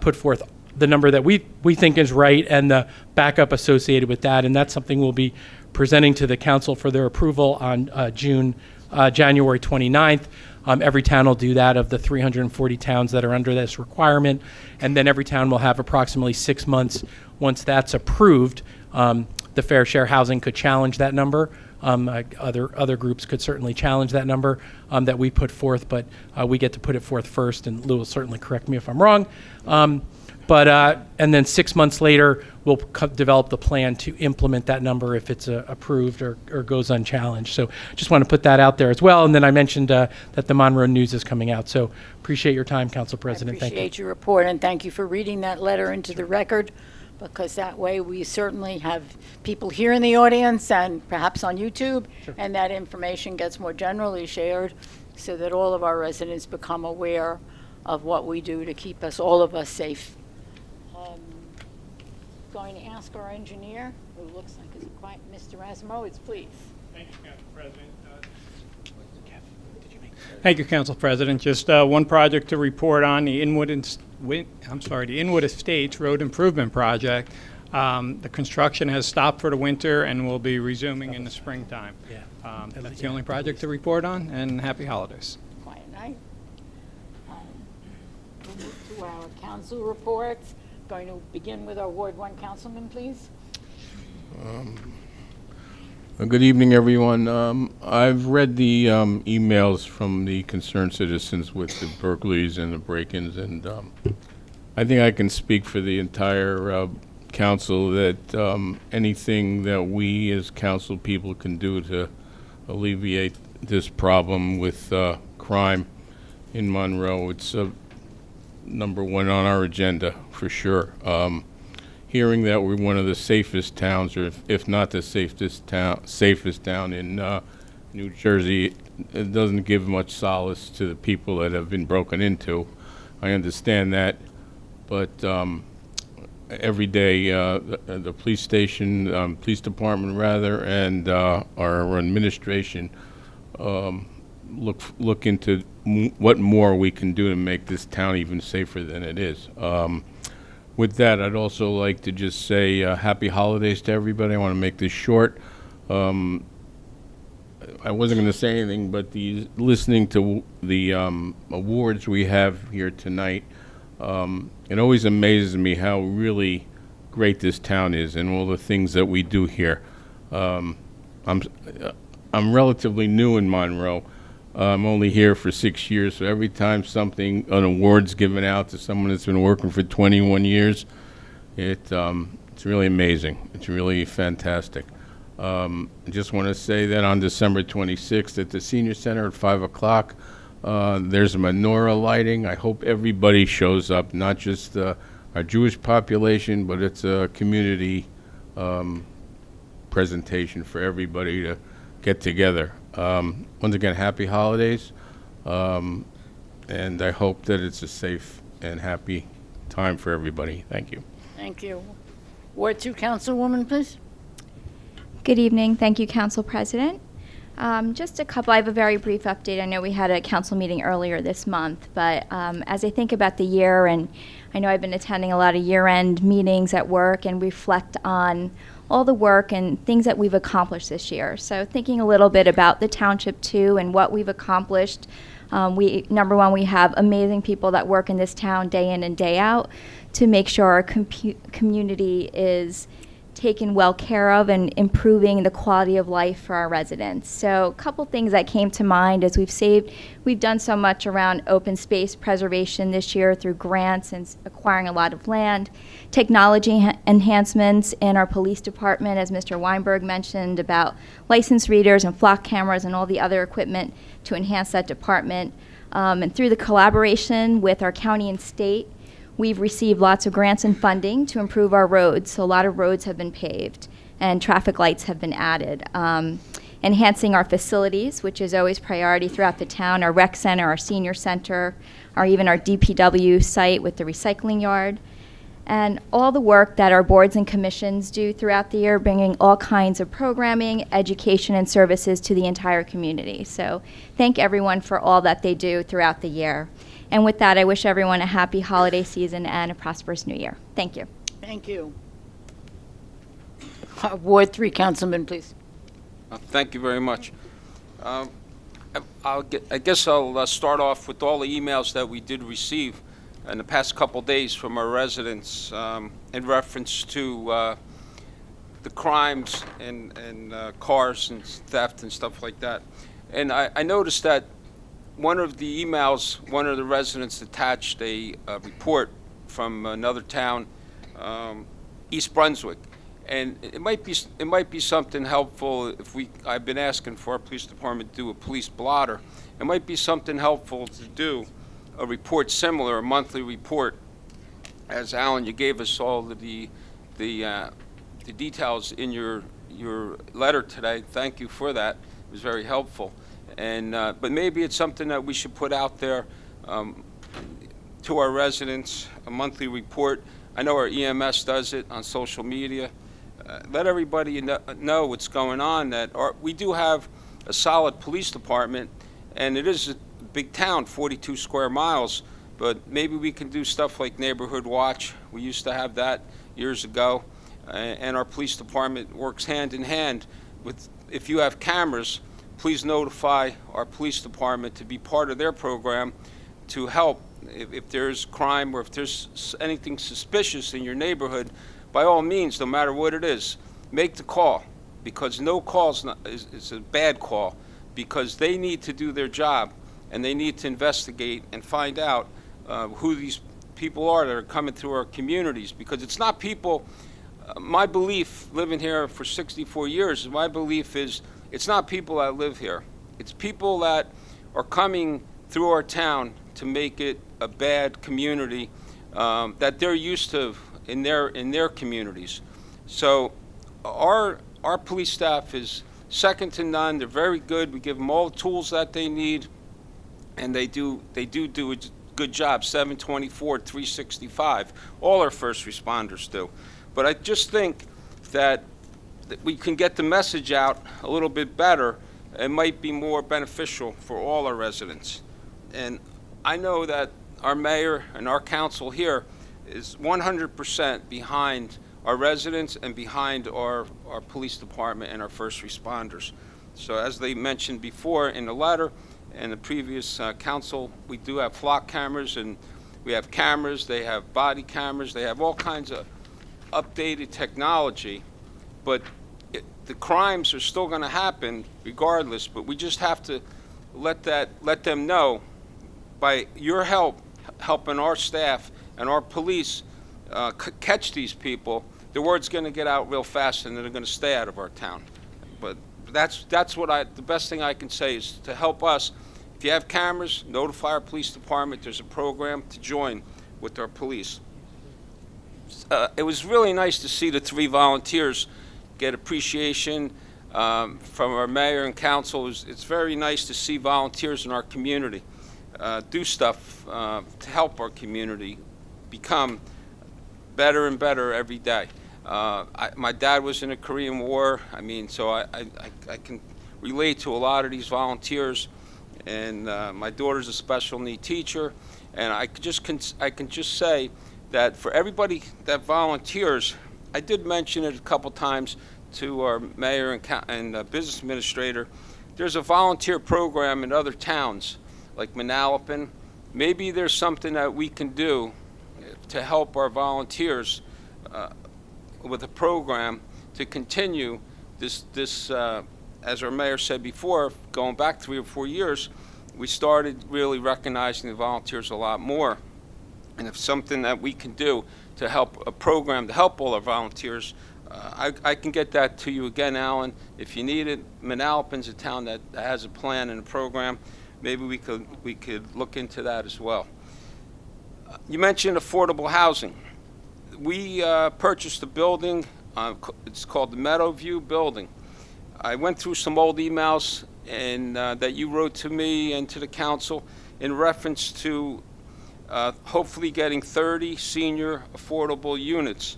put forth the number that we think is right and the backup associated with that. And that's something we'll be presenting to the council for their approval on January 29th. Every town will do that of the 340 towns that are under this requirement. And then every town will have approximately 6 months. Once that's approved, the Fair Share Housing could challenge that number. Other groups could certainly challenge that number that we put forth, but we get to put it forth first, and Lou will certainly correct me if I'm wrong. And then 6 months later, we'll develop the plan to implement that number if it's approved or goes unchallenged. So just want to put that out there as well. And then I mentioned that the Monroe News is coming out. So appreciate your time, Council President. Thank you. I appreciate your report, and thank you for reading that letter into the record, because that way we certainly have people here in the audience and perhaps on YouTube, and that information gets more generally shared so that all of our residents become aware of what we do to keep all of us safe. Going to ask our engineer, who looks like he's quite Mr. Rasimowitz, please. Thank you, Council President. Thank you, Council President. Just one project to report on, the Inwood Estates Road Improvement Project. The construction has stopped for the winter and will be resuming in the springtime. That's the only project to report on, and happy holidays. Quiet night. We'll move to our council reports. Going to begin with our Ward 1 councilman, please. Good evening, everyone. I've read the emails from the concerned citizens with the burglaries and the break-ins, and I think I can speak for the entire council that anything that we as council people can do to alleviate this problem with crime in Monroe, it's number one on our agenda for sure. Hearing that we're one of the safest towns, or if not the safest town in New Jersey, it doesn't give much solace to the people that have been broken into. I understand that, but every day the police station, police department rather, and our administration look into what more we can do to make this town even safer than it is. With that, I'd also like to just say happy holidays to everybody. I want to make this short. I wasn't going to say anything, but listening to the awards we have here tonight, it always amazes me how really great this town is and all the things that we do here. I'm relatively new in Monroe. I'm only here for 6 years, so every time an award's given out to someone that's been working for 21 years, it's really amazing. It's really fantastic. I just want to say that on December 26th at the Senior Center at 5 o'clock, there's a menorah lighting. I hope everybody shows up, not just our Jewish population, but it's a community presentation for everybody to get together. Once again, happy holidays, and I hope that it's a safe and happy time for everybody. Thank you. Thank you. Ward 2 Councilwoman, please. Good evening. Thank you, Council President. Just a couple, I have a very brief update. I know we had a council meeting earlier this month, but as I think about the year, and I know I've been attending a lot of year-end meetings at work and reflect on all the work and things that we've accomplished this year. So thinking a little bit about the township too and what we've accomplished. Number one, we have amazing people that work in this town day in and day out to make sure our community is taken well care of and improving the quality of life for our residents. So a couple things that came to mind as we've done so much around open space preservation this year through grants and acquiring a lot of land, technology enhancements in our police department, as Mr. Weinberg mentioned, about license readers and flock cameras and all the other equipment to enhance that department. And through the collaboration with our county and state, we've received lots of grants and funding to improve our roads. So a lot of roads have been paved and traffic lights have been added. Enhancing our facilities, which is always priority throughout the town, our rec center, our senior center, or even our DPW site with the recycling yard. And all the work that our boards and commissions do throughout the year, bringing all kinds of programming, education, and services to the entire community. So thank everyone for all that they do throughout the year. And with that, I wish everyone a happy holiday season and a prosperous new year. Thank you. Thank you. Ward 3 Councilman, please. Thank you very much. I guess I'll start off with all the emails that we did receive in the past couple days from our residents in reference to the crimes and cars and theft and stuff like that. And I noticed that one of the emails, one of the residents attached a report from another town, East Brunswick, and it might be something helpful if I've been asking for our police department to do a police blotter. It might be something helpful to do a report similar, a monthly report. As Alan, you gave us all the details in your letter today. Thank you for that. It was very helpful. And but maybe it's something that we should put out there to our residents, a monthly report. I know our EMS does it on social media. Let everybody know what's going on, that we do have a solid police department, and it is a big town, 42 square miles, but maybe we can do stuff like Neighborhood Watch. We used to have that years ago, and our police department works hand in hand with, if you have cameras, please notify our police department to be part of their program to help. If there's crime or if there's anything suspicious in your neighborhood, by all means, no matter what it is, make the call, because no call is a bad call, because they need to do their job and they need to investigate and find out who these people are that are coming through our communities, because it's not people. My belief, living here for 64 years, my belief is it's not people that live here. It's people that are coming through our town to make it a bad community that they're used to in their communities. So our police staff is second to none. They're very good. We give them all the tools that they need, and they do a good job. 7/24, 365. All our first responders do. But I just think that we can get the message out a little bit better. It might be more beneficial for all our residents. And I know that our mayor and our council here is 100% behind our residents and behind our police department and our first responders. So as they mentioned before in the letter and the previous council, we do have flock cameras, and we have cameras, they have body cameras, they have all kinds of updated technology, but the crimes are still going to happen regardless, but we just have to let them know by your help, helping our staff and our police catch these people, the word's going to get out real fast and they're going to stay out of our town. But that's what the best thing I can say is to help us. If you have cameras, notify our police department. There's a program to join with our police. It was really nice to see the 3 volunteers get appreciation from our mayor and council. It's very nice to see volunteers in our community do stuff to help our community become better and better every day. My dad was in the Korean War. I mean, so I can relate to a lot of these volunteers. And my daughter's a special need teacher, and I can just say that for everybody that volunteers, I did mention it a couple times to our mayor and business administrator. There's a volunteer program in other towns, like Manalapan. Maybe there's something that we can do to help our volunteers with a program to continue this. As our mayor said before, going back 3 or 4 years, we started really recognizing the volunteers a lot more. And if something that we can do to help a program to help all our volunteers, I can get that to you again, Alan. If you need it, Manalapan's a town that has a plan and a program. Maybe we could look into that as well. You mentioned affordable housing. We purchased a building. It's called the Meadowview Building. I went through some old emails and that you wrote to me and to the council in reference to hopefully getting 30 senior affordable units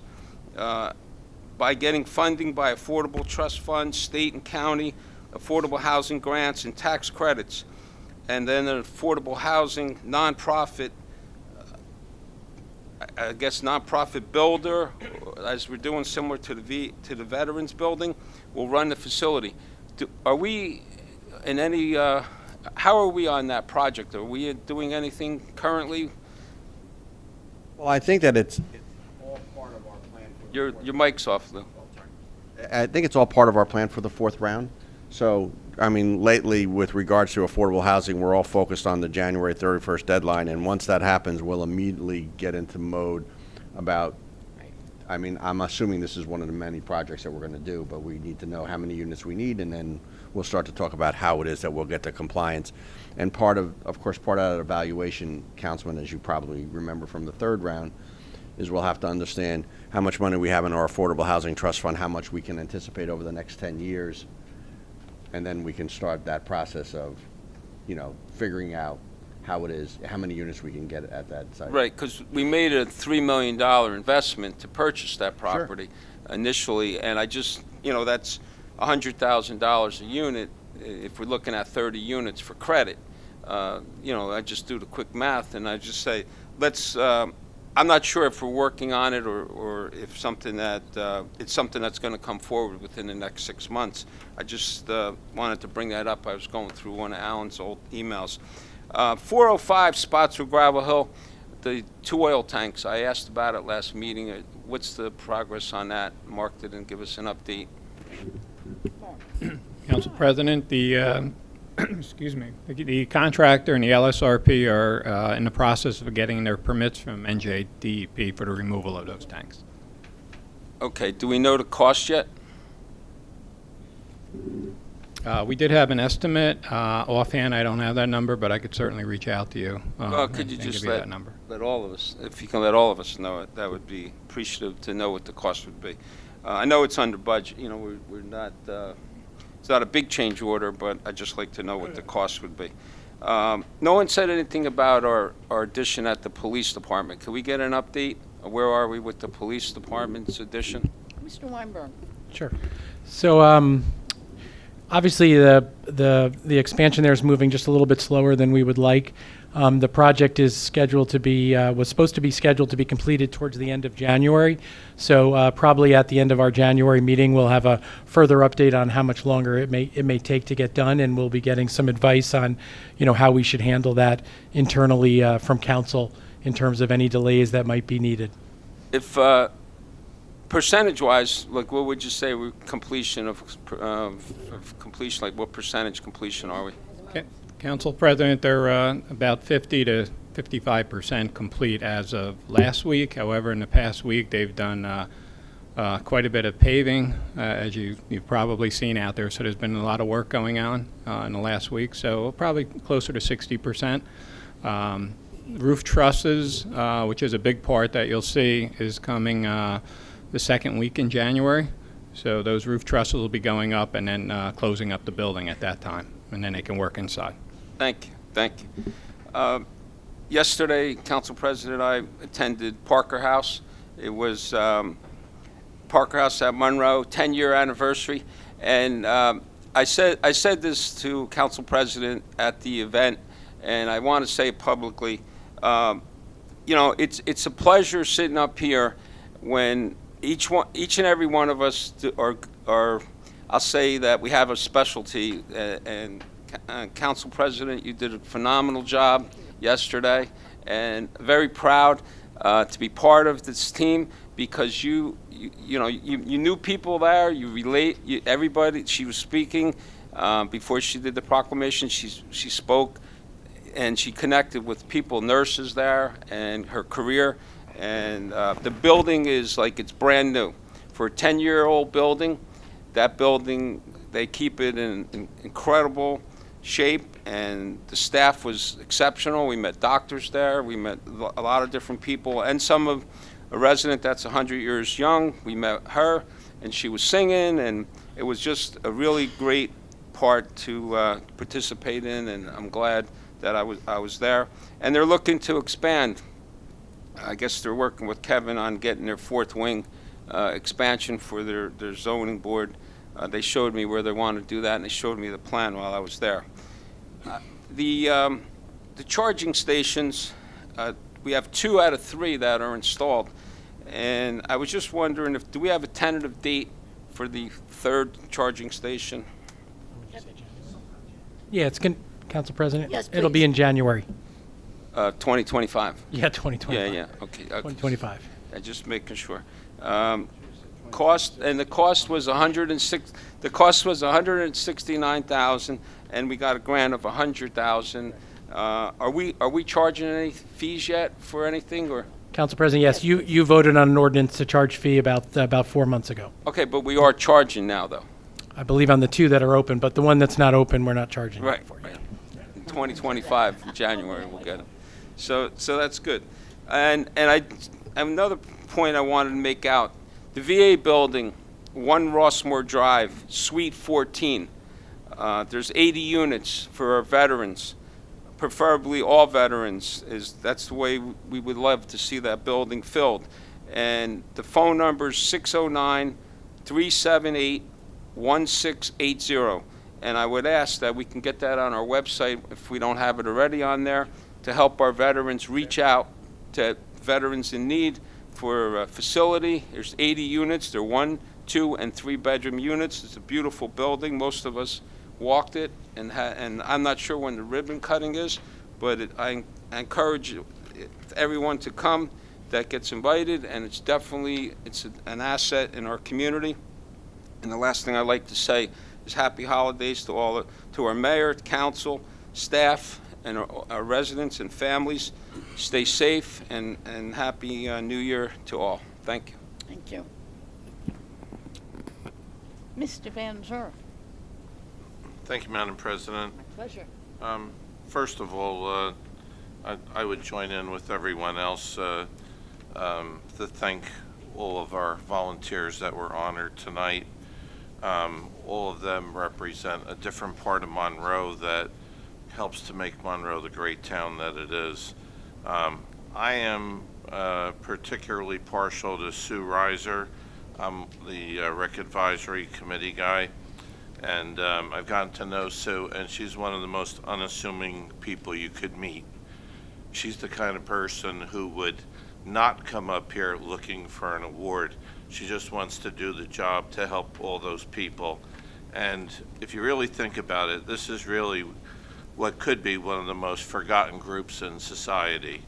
by getting funding by Affordable Trust Fund, state and county, affordable housing grants and tax credits, and then an affordable housing nonprofit, I guess nonprofit builder, as we're doing similar to the Veterans Building, will run the facility. Are we in any? How are we on that project? Are we doing anything currently? Well, I think that it's all part of our plan. Your mic's off, Lou. I think it's all part of our plan for the 4th round. So, I mean, lately, with regards to affordable housing, we're all focused on the January 31st deadline, and once that happens, we'll immediately get into mode about, I mean, I'm assuming this is one of the many projects that we're going to do, but we need to know how many units we need, and then we'll start to talk about how it is that we'll get to compliance. And part of course, part of that evaluation, Councilman, as you probably remember from the 3rd round, is we'll have to understand how much money we have in our Affordable Housing Trust Fund, how much we can anticipate over the next 10 years, and then we can start that process of, figuring out how it is, how many units we can get at that site. Right, because we made a $3 million investment to purchase that property initially, and I just, that's $100,000 a unit if we're looking at 30 units for credit. I just do the quick math, and I just say, let's. I'm not sure if we're working on it or if something that it's something that's going to come forward within the next 6 months. I just wanted to bring that up. I was going through one of Alan's old emails. 405 Spotswood Gravel Hill, the 2 oil tanks. I asked about it last meeting. What's the progress on that? Mark didn't give us an update. Council President, the excuse me, the contractor and the LSRP are in the process of getting their permits from NJDEP for the removal of those tanks. Okay, do we know the cost yet? We did have an estimate. Offhand, I don't have that number, but I could certainly reach out to you. Could you and just give you that number. let all of us, if you can let all of us know it, that would be appreciative to know what the cost would be. I know it's under budget. We're not. It's not a big change order, but I'd just like to know what the cost would be. No one said anything about our addition at the police department. Can we get an update? Where are we with the police department's addition? Mr. Weinberg. Sure. So obviously the expansion there is moving just a little bit slower than we would like. The project is scheduled to be, was supposed to be scheduled to be completed towards the end of January. So probably at the end of our January meeting, we'll have a further update on how much longer it may take to get done, and we'll be getting some advice on, how we should handle that internally from council in terms of any delays that might be needed. If percentage-wise, like what would you say completion of completion? Like what percentage completion are we? Council President, they're about 50 to 55% complete as of last week. However, in the past week, they've done quite a bit of paving, as you've probably seen out there. So there's been a lot of work going on in the last week. So probably closer to 60%. Roof trusses, which is a big part that you'll see, is coming the second week in January. So those roof trusses will be going up and then closing up the building at that time, and then they can work inside. Thank you. Yesterday, Council President, I attended Parker House. It was Parker House at Monroe, 10-year anniversary. And I said this to Council President at the event, and I want to say it publicly. It's a pleasure sitting up here when each and every one of us are I'll say that we have a specialty, and Council President, you did a phenomenal job yesterday, and very proud to be part of this team, because you knew people there, everybody. She was speaking before she did the proclamation. She spoke, and she connected with people, nurses there, and her career. And the building is like it's brand new. For a 10-year-old building, that building, they keep it in incredible shape, and the staff was exceptional. We met doctors there. We met a lot of different people, and a resident that's 100 years young. We met her, and she was singing, and it was just a really great part to participate in, and I'm glad that I was there. And they're looking to expand. I guess they're working with Kevin on getting their fourth wing expansion for their zoning board. They showed me where they want to do that, and they showed me the plan while I was there. The charging stations, we have 2 out of 3 that are installed, and I was just wondering, do we have a tentative date for the 3rd charging station? Yeah, Council President? Yes, It'll be please. in January. 2025. Yeah, 2025. Yeah. Okay. 2025. Just making sure. Cost was the cost was $169,000, and we got a grant of $100,000. Are we charging any fees yet for anything, or? Council President, yes, you voted on an ordinance to charge fee about 4 months ago. Okay, but we are charging now, though. I believe on the 2 that are open, but the one that's not open, we're not charging Right. for. Right. In 2025, in January, we'll get them. So that's good. And another point I wanted to make out. The VA building, 1 Rossmore Drive, Suite 14. There's 80 units for our veterans, preferably all veterans. That's the way we would love to see that building filled. And the phone number is 609-378-1680. And I would ask that we can get that on our website if we don't have it already on there, to help our veterans reach out to veterans in need for a facility. There's 80 units. They're 1, 2, and 3-bedroom units. It's a beautiful building. Most of us walked it, and I'm not sure when the ribbon cutting is, but I encourage everyone to come that gets invited, and it's definitely an asset in our community. And the last thing I'd like to say is happy holidays to our mayor, council, staff, and our residents and families. Stay safe, and happy New Year to all. Thank you. Thank you. Mr. Van Zer. Thank you, Madam President. My pleasure. First of all, I would join in with everyone else to thank all of our volunteers that were honored tonight. All of them represent a different part of Monroe that helps to make Monroe the great town that it is. I am particularly partial to Sue Reiser. I'm the Rec Advisory Committee guy, and I've gotten to know Sue, and she's one of the most unassuming people you could meet. she's the kind of person who would not come up here looking for an award. She just wants to do the job to help all those people. And if you really think about it, this is really what could be one of the most forgotten groups in society.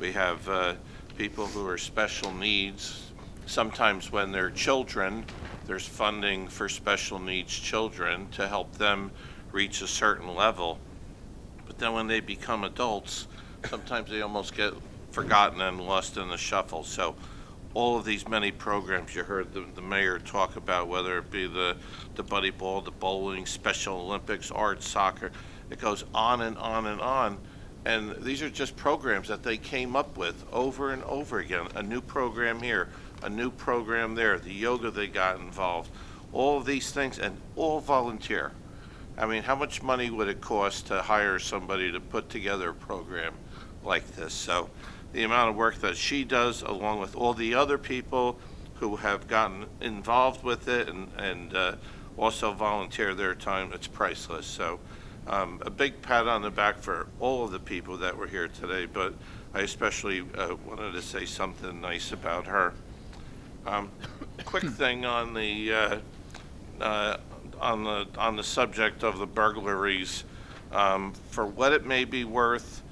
We have people who are special needs. Sometimes when they're children, there's funding for special needs children to help them reach a certain level. But then when they become adults, sometimes they almost get forgotten and lost in the shuffle. So all of these many programs you heard the mayor talk about, whether it be the buddy ball, the bowling, Special Olympics, art, soccer, it goes on and on and on. And these are just programs that they came up with over and over again. A new program here, a new program there, the yoga they got involved, all of these things, and all volunteer. I mean, how much money would it cost to hire somebody to put together a program like this? So the amount of work that she does, along with all the other people who have gotten involved with it and also volunteer their time, it's priceless. So a big pat on the back for all of the people that were here today, but I especially wanted to say something nice about her. Quick thing on the subject of the burglaries. For what it may be worth,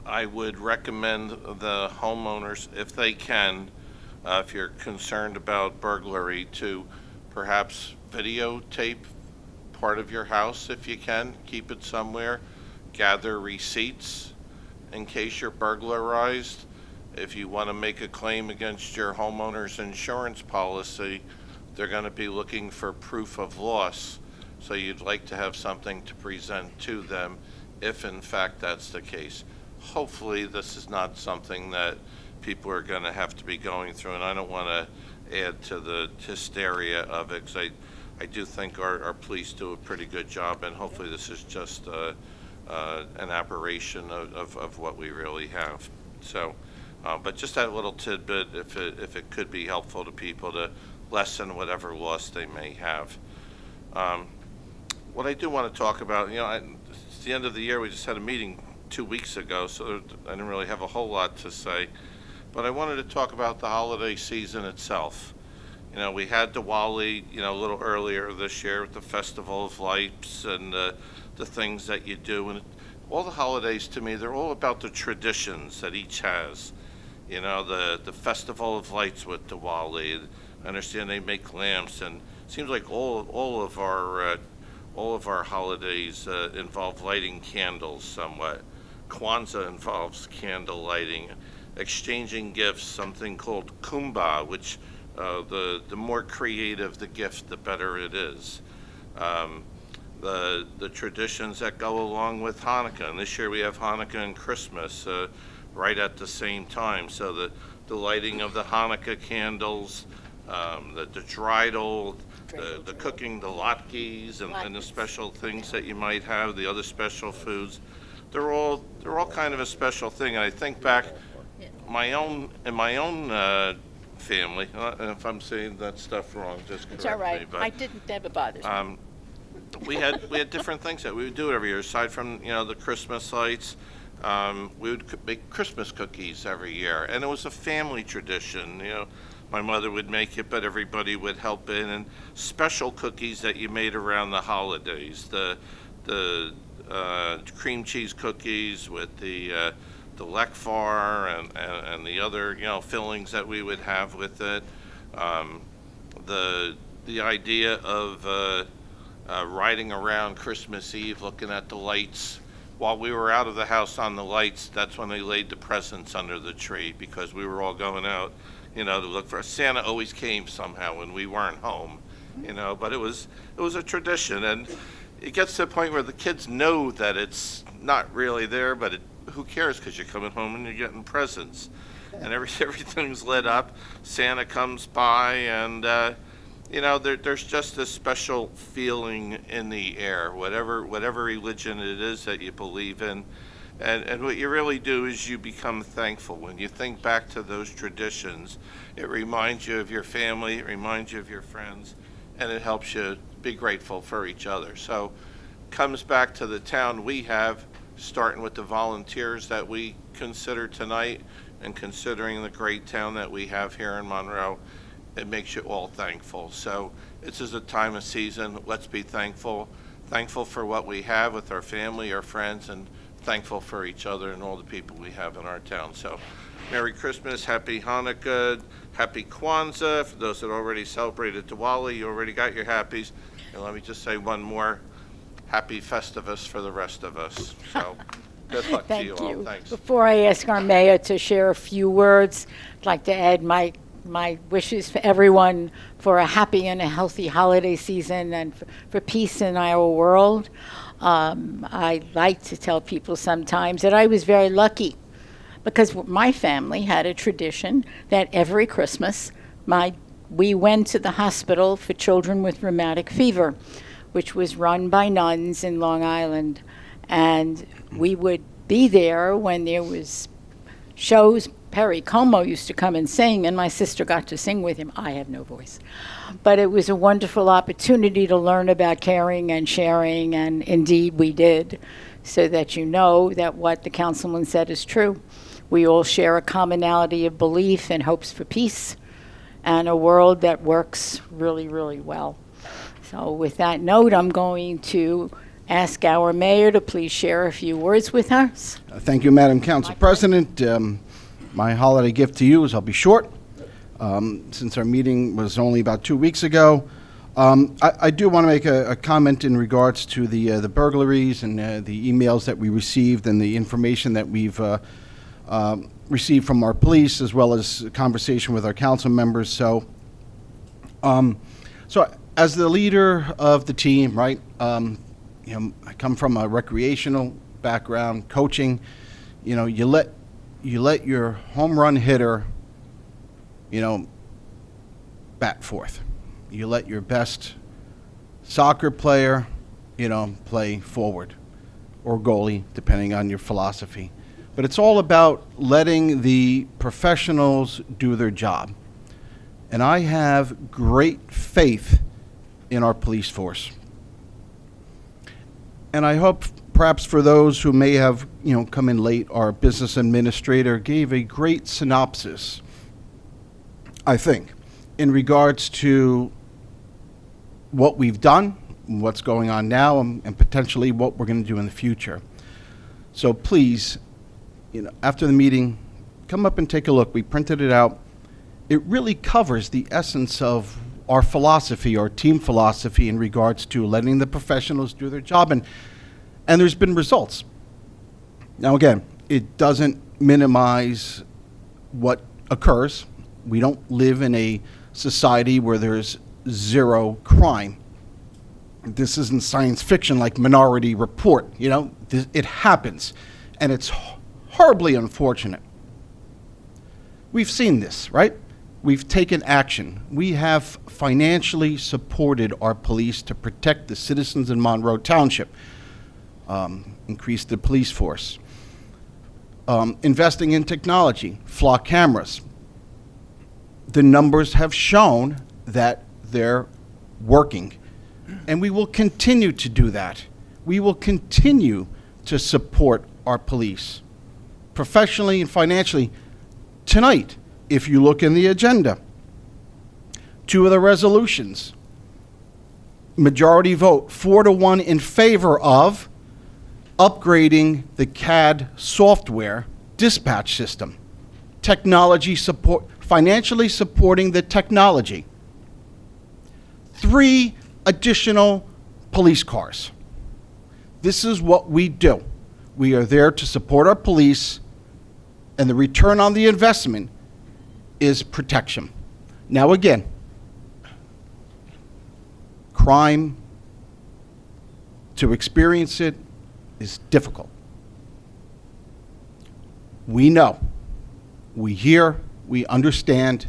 I would recommend the homeowners, if they can, if you're concerned about burglary, to perhaps videotape part of your house if you can, keep it somewhere, gather receipts in case you're burglarized. If you want to make a claim against your homeowner's insurance policy, they're going to be looking for proof of loss. So you'd like to have something to present to them if in fact that's the case. Hopefully this is not something that people are going to have to be going through, and I don't want to add to the hysteria of it, because I do think our police do a pretty good job, and hopefully this is just an aberration of what we really have. So, but just that little tidbit, if it could be helpful to people to lessen whatever loss they may have. What I do want to talk about, it's the end of the year. We just had a meeting 2 weeks ago, so I didn't really have a whole lot to say. But I wanted to talk about the holiday season itself. We had Diwali, a little earlier this year with the Festival of Lights and the things that you do. And all the holidays, to me, they're all about the traditions that each has. The Festival of Lights with Diwali. I understand they make lamps, and it seems like all of our holidays involve lighting candles somewhat. Kwanzaa involves candle lighting, exchanging gifts, something called Kumbah, which the more creative the gift, the better it is. The traditions that go along with Hanukkah, and this year we have Hanukkah and Christmas right at the same time. So the lighting of the Hanukkah candles, the dreidel, the cooking, the latkes, and the special things that you might have, the other special foods. They're all kind of a special thing. And I think back, in my own family, and if I'm saying that stuff wrong, just correct me. It's all right. But, I didn't. Never bothers me. we had different things that we would do every year. Aside from the Christmas lights, we would make Christmas cookies every year, and it was a family tradition. My mother would make it, but everybody would help in. And special cookies that you made around the holidays, the cream cheese cookies with the Lekvar and the other fillings that we would have with it. The idea of riding around Christmas Eve looking at the lights. While we were out of the house on the lights, that's when they laid the presents under the tree, because we were all going out, to look for Santa. Always came somehow when we weren't home, but it was a tradition, and it gets to the point where the kids know that it's not really there, but who cares, because you're coming home and you're getting presents, and everything's lit up. Santa comes by, and there's just this special feeling in the air, whatever religion it is that you believe in. And what you really do is you become thankful. When you think back to those traditions, it reminds you of your family, it reminds you of your friends, and it helps you be grateful for each other. So comes back to the town we have, starting with the volunteers that we consider tonight and considering the great town that we have here in Monroe. It makes you all thankful. So this is a time of season. Let's be thankful. Thankful for what we have with our family, our friends, and thankful for each other and all the people we have in our town. So Merry Christmas, Happy Hanukkah, Happy Kwanzaa. For those that already celebrated Diwali, you already got your happies. And let me just say one more, Happy Festivus for the rest of us. So good luck to you all. Thanks. Before I ask our mayor to share a few words, I'd like to add my wishes for everyone for a happy and a healthy holiday season and for peace in our world. I like to tell people sometimes that I was very lucky because my family had a tradition that every Christmas we went to the hospital for children with rheumatic fever, which was run by nuns in Long Island. And we would be there when there was shows. Perry Como used to come and sing, and my sister got to sing with him. I have no voice. But it was a wonderful opportunity to learn about caring and sharing, and indeed we did, so that you know that what the councilman said is true. We all share a commonality of belief and hopes for peace and a world that works really, really well. So with that note, I'm going to ask our mayor to please share a few words with us. Thank you, Madam Council President. My holiday gift to you is I'll be short, since our meeting was only about 2 weeks ago. I do want to make a comment in regards to the burglaries and the emails that we received and the information that we've received from our police, as well as a conversation with our council members. So as the leader of the team, right, I come from a recreational background, coaching. You let your home run hitter, bat fourth. You let your best soccer player, play forward, or goalie, depending on your philosophy. But it's all about letting the professionals do their job. And I have great faith in our police force. And I hope perhaps for those who may have, come in late, our business administrator gave a great synopsis, I think, in regards to what we've done, what's going on now, and potentially what we're going to do in the future. So please, after the meeting, come up and take a look. We printed it out. It really covers the essence of our philosophy, our team philosophy, in regards to letting the professionals do their job, and there's been results. Now again, it doesn't minimize what occurs. We don't live in a society where there's zero crime. This isn't science fiction like Minority Report. It happens, and it's horribly unfortunate. We've seen this, right? We've taken action. We have financially supported our police to protect the citizens in Monroe Township, increased the police force, investing in technology, flock cameras. The numbers have shown that they're working, and we will continue to do that. We will continue to support our police, professionally and financially. Tonight, if you look in the agenda, 2 of the resolutions, majority vote, 4-1 in favor of upgrading the CAD software dispatch system, technology support, financially supporting the technology. 3 additional police cars. This is what we do. We are there to support our police, and the return on the investment is protection. Now again, crime, to experience it is difficult. We know, we hear, we understand,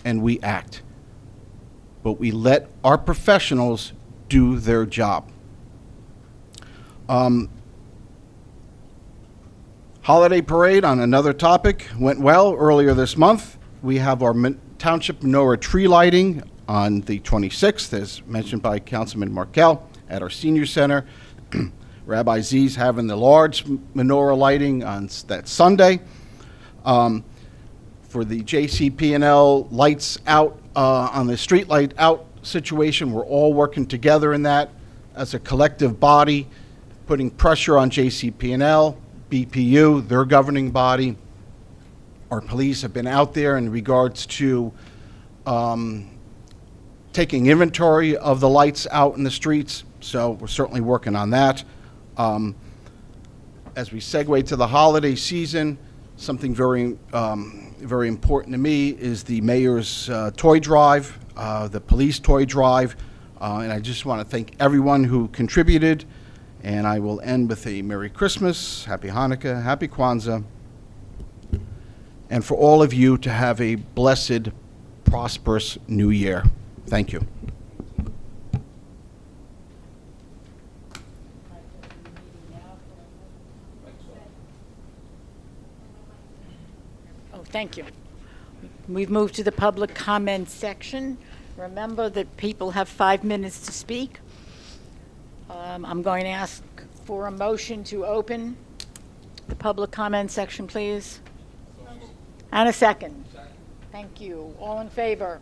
and we act. But we let our professionals do their job. Holiday parade, on another topic, went well earlier this month. We have our Township Menorah tree lighting on the 26th, as mentioned by Councilman Markell, at our senior center. Rabbi Z's having the large menorah lighting on that Sunday. For the JCP&L lights out on the street light out situation, we're all working together in that as a collective body, putting pressure on JCP&L, BPU, their governing body. Our police have been out there in regards to taking inventory of the lights out in the streets, so we're certainly working on that. As we segue to the holiday season, something very, very important to me is the mayor's toy drive, the police toy drive, and I just want to thank everyone who contributed, and I will end with a Merry Christmas, Happy Hanukkah, Happy Kwanzaa, and for all of you to have a blessed, prosperous New Year. Thank you. Oh, thank you. We've moved to the public comment section. Remember that people have 5 minutes to speak. I'm going to ask for a motion to open the public comment section, please. And a second. Thank you. All in favor?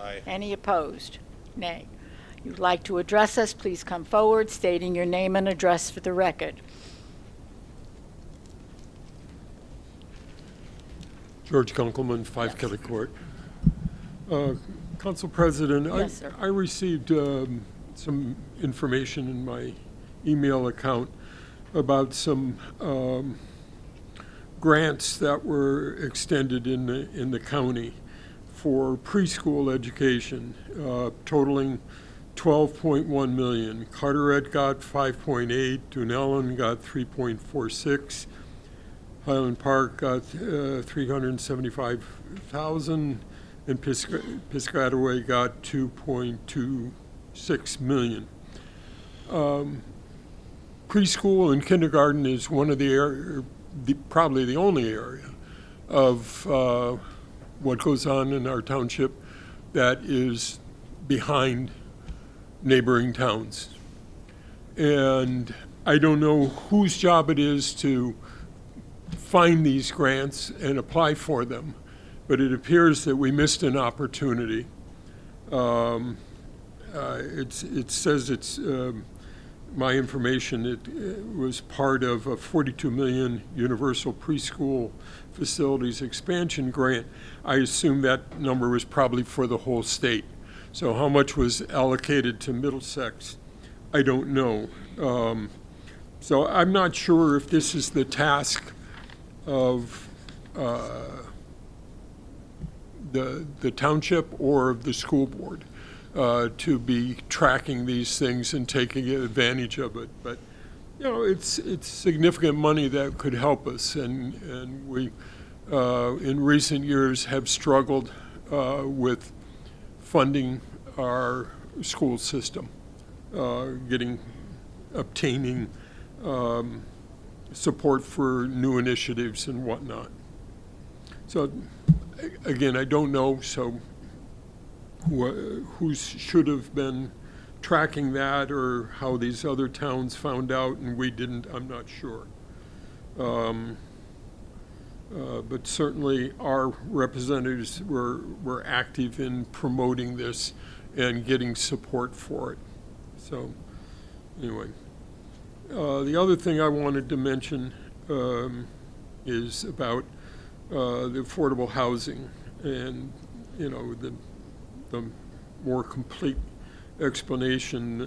Aye. Any opposed? Nay. You'd like to address us, please come forward, stating your name and address for the record. George Kunkelman, 5 Kelly Court. Council President, Yes, sir. I received some information in my email account about some grants that were extended in the county for preschool education, totaling $12.1 million. Carteret got 5.8, Dunellen got 3.46, Highland Park got 375,000, and Piscataway got 2.26 million. Preschool and kindergarten is one of probably the only area of what goes on in our township that is behind neighboring towns. And I don't know whose job it is to find these grants and apply for them, but it appears that we missed an opportunity. It says it's my information, it was part of a $42 million universal preschool facilities expansion grant. I assume that number was probably for the whole state. So how much was allocated to Middlesex, I don't know. So I'm not sure if this is the task of the township or of the school board to be tracking these things and taking advantage of it. But you know, it's significant money that could help us, and we in recent years have struggled with funding our school system, obtaining support for new initiatives and whatnot. So again, I don't know, so who should have been tracking that, or how these other towns found out and we didn't, I'm not sure. But certainly our representatives were active in promoting this and getting support for it. So anyway, the other thing I wanted to mention is about the affordable housing, and you know, the more complete explanation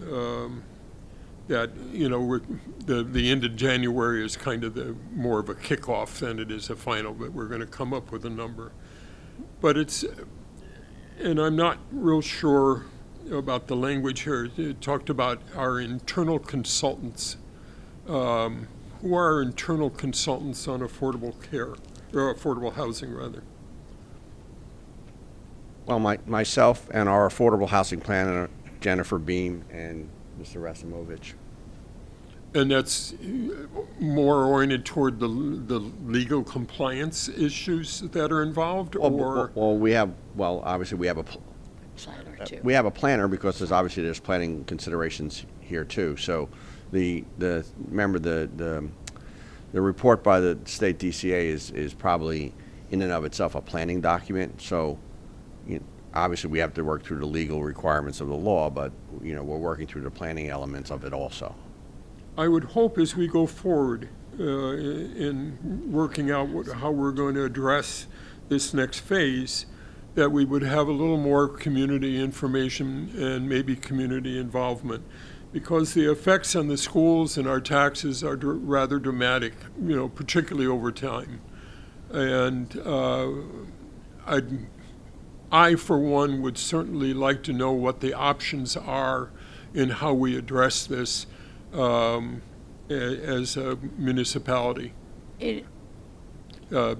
that, you know, the end of January is kind of more of a kickoff than it is a final, but we're going to come up with a number. But and I'm not real sure about the language here. It talked about our internal consultants. Who are our internal consultants on affordable care, or affordable housing, rather? Well, myself and our affordable housing planner, Jennifer Beam, and Mr. Rasimovich. And that's more oriented toward the legal compliance issues that are involved, or? Obviously we have a planner, because there's planning considerations here too. So remember the report by the state DCA is probably in and of itself a planning document. So, obviously, we have to work through the legal requirements of the law, but, we're working through the planning elements of it also. I would hope as we go forward in working out how we're going to address this next phase, that we would have a little more community information and maybe community involvement, because the effects on the schools and our taxes are rather dramatic, particularly over time. And I, for one, would certainly like to know what the options are in how we address this as a municipality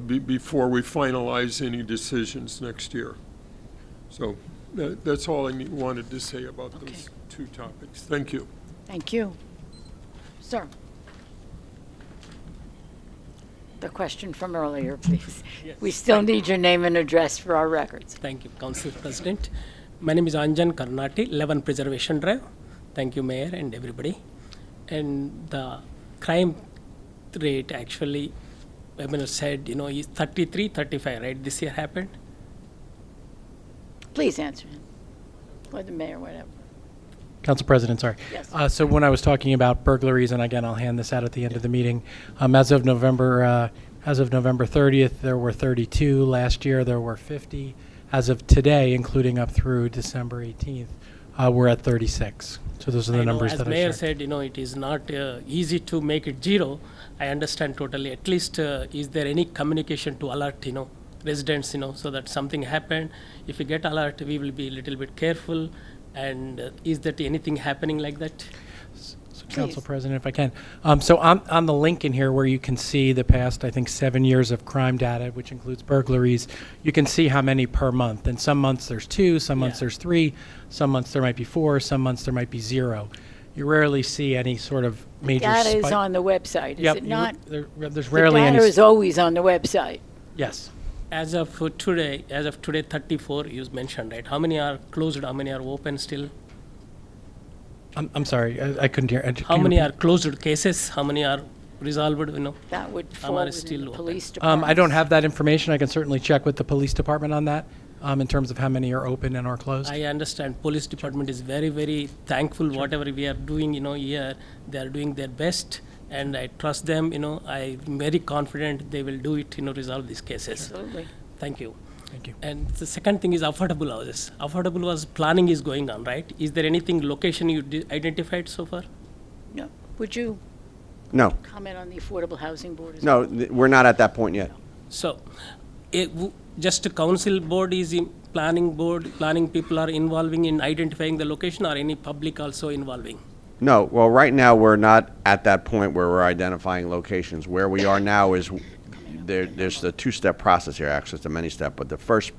before we finalize any decisions next year. So that's all I wanted to say about those two topics. Thank you. Thank you. Sir. The question from earlier, please. Yes. We still need your name and address for our records. Thank you, Council President. My name is Anjan Karnati, 11 Preservation Drive. Thank you, Mayor and everybody. And the crime rate actually, said, is 33, 35, right? This year happened? Please answer him. Or the mayor, whatever. Council President, sorry. Yes. So when I was talking about burglaries, and again, I'll hand this out at the end of the meeting, as of November 30th, there were 32. Last year, there were 50. As of today, including up through December 18th, we're at 36. So those are the numbers that I shared. As Mayor said, it is not easy to make it zero. I understand totally. At least, is there any communication to alert, residents, so that something happened? If we get alert, we will be a little bit careful. And is that anything happening like that? So Council President, if I can. So on the link in here where you can see the past, I think, 7 years of crime data, which includes burglaries, you can see how many per month. And some months there's 2, some months there's 3, some months there might be 4, some months there might be 0. You rarely see any sort of major Data is spike. on the website, is Yep, it not? there's rarely The any. data is always on the website. Yes. As of today, 34, you mentioned, right? How many are closed? How many are open still? I'm sorry, I couldn't hear. How many are closed cases? How many are resolved? That would How fall many within still the open? police department. I don't have that information. I can certainly check with the police department on that, in terms of how many are open and are closed. I understand police department is very, very thankful whatever we are doing, here. They are doing their best, and I trust them, I'm very confident they will do it, resolve these cases. Absolutely. Thank you. Thank you. And the second thing is affordable houses. Affordable house planning is going on, right? Is there anything location you identified so far? No. Would you No, comment on the Affordable Housing Board as no, well? we're not at that point yet. So, just a council board is in planning people are involving in identifying the location, or any public also involving? No, well, right now, we're not at that point where we're identifying locations. Where we are now is, there's the two-step process here, actually, it's a many-step, but the first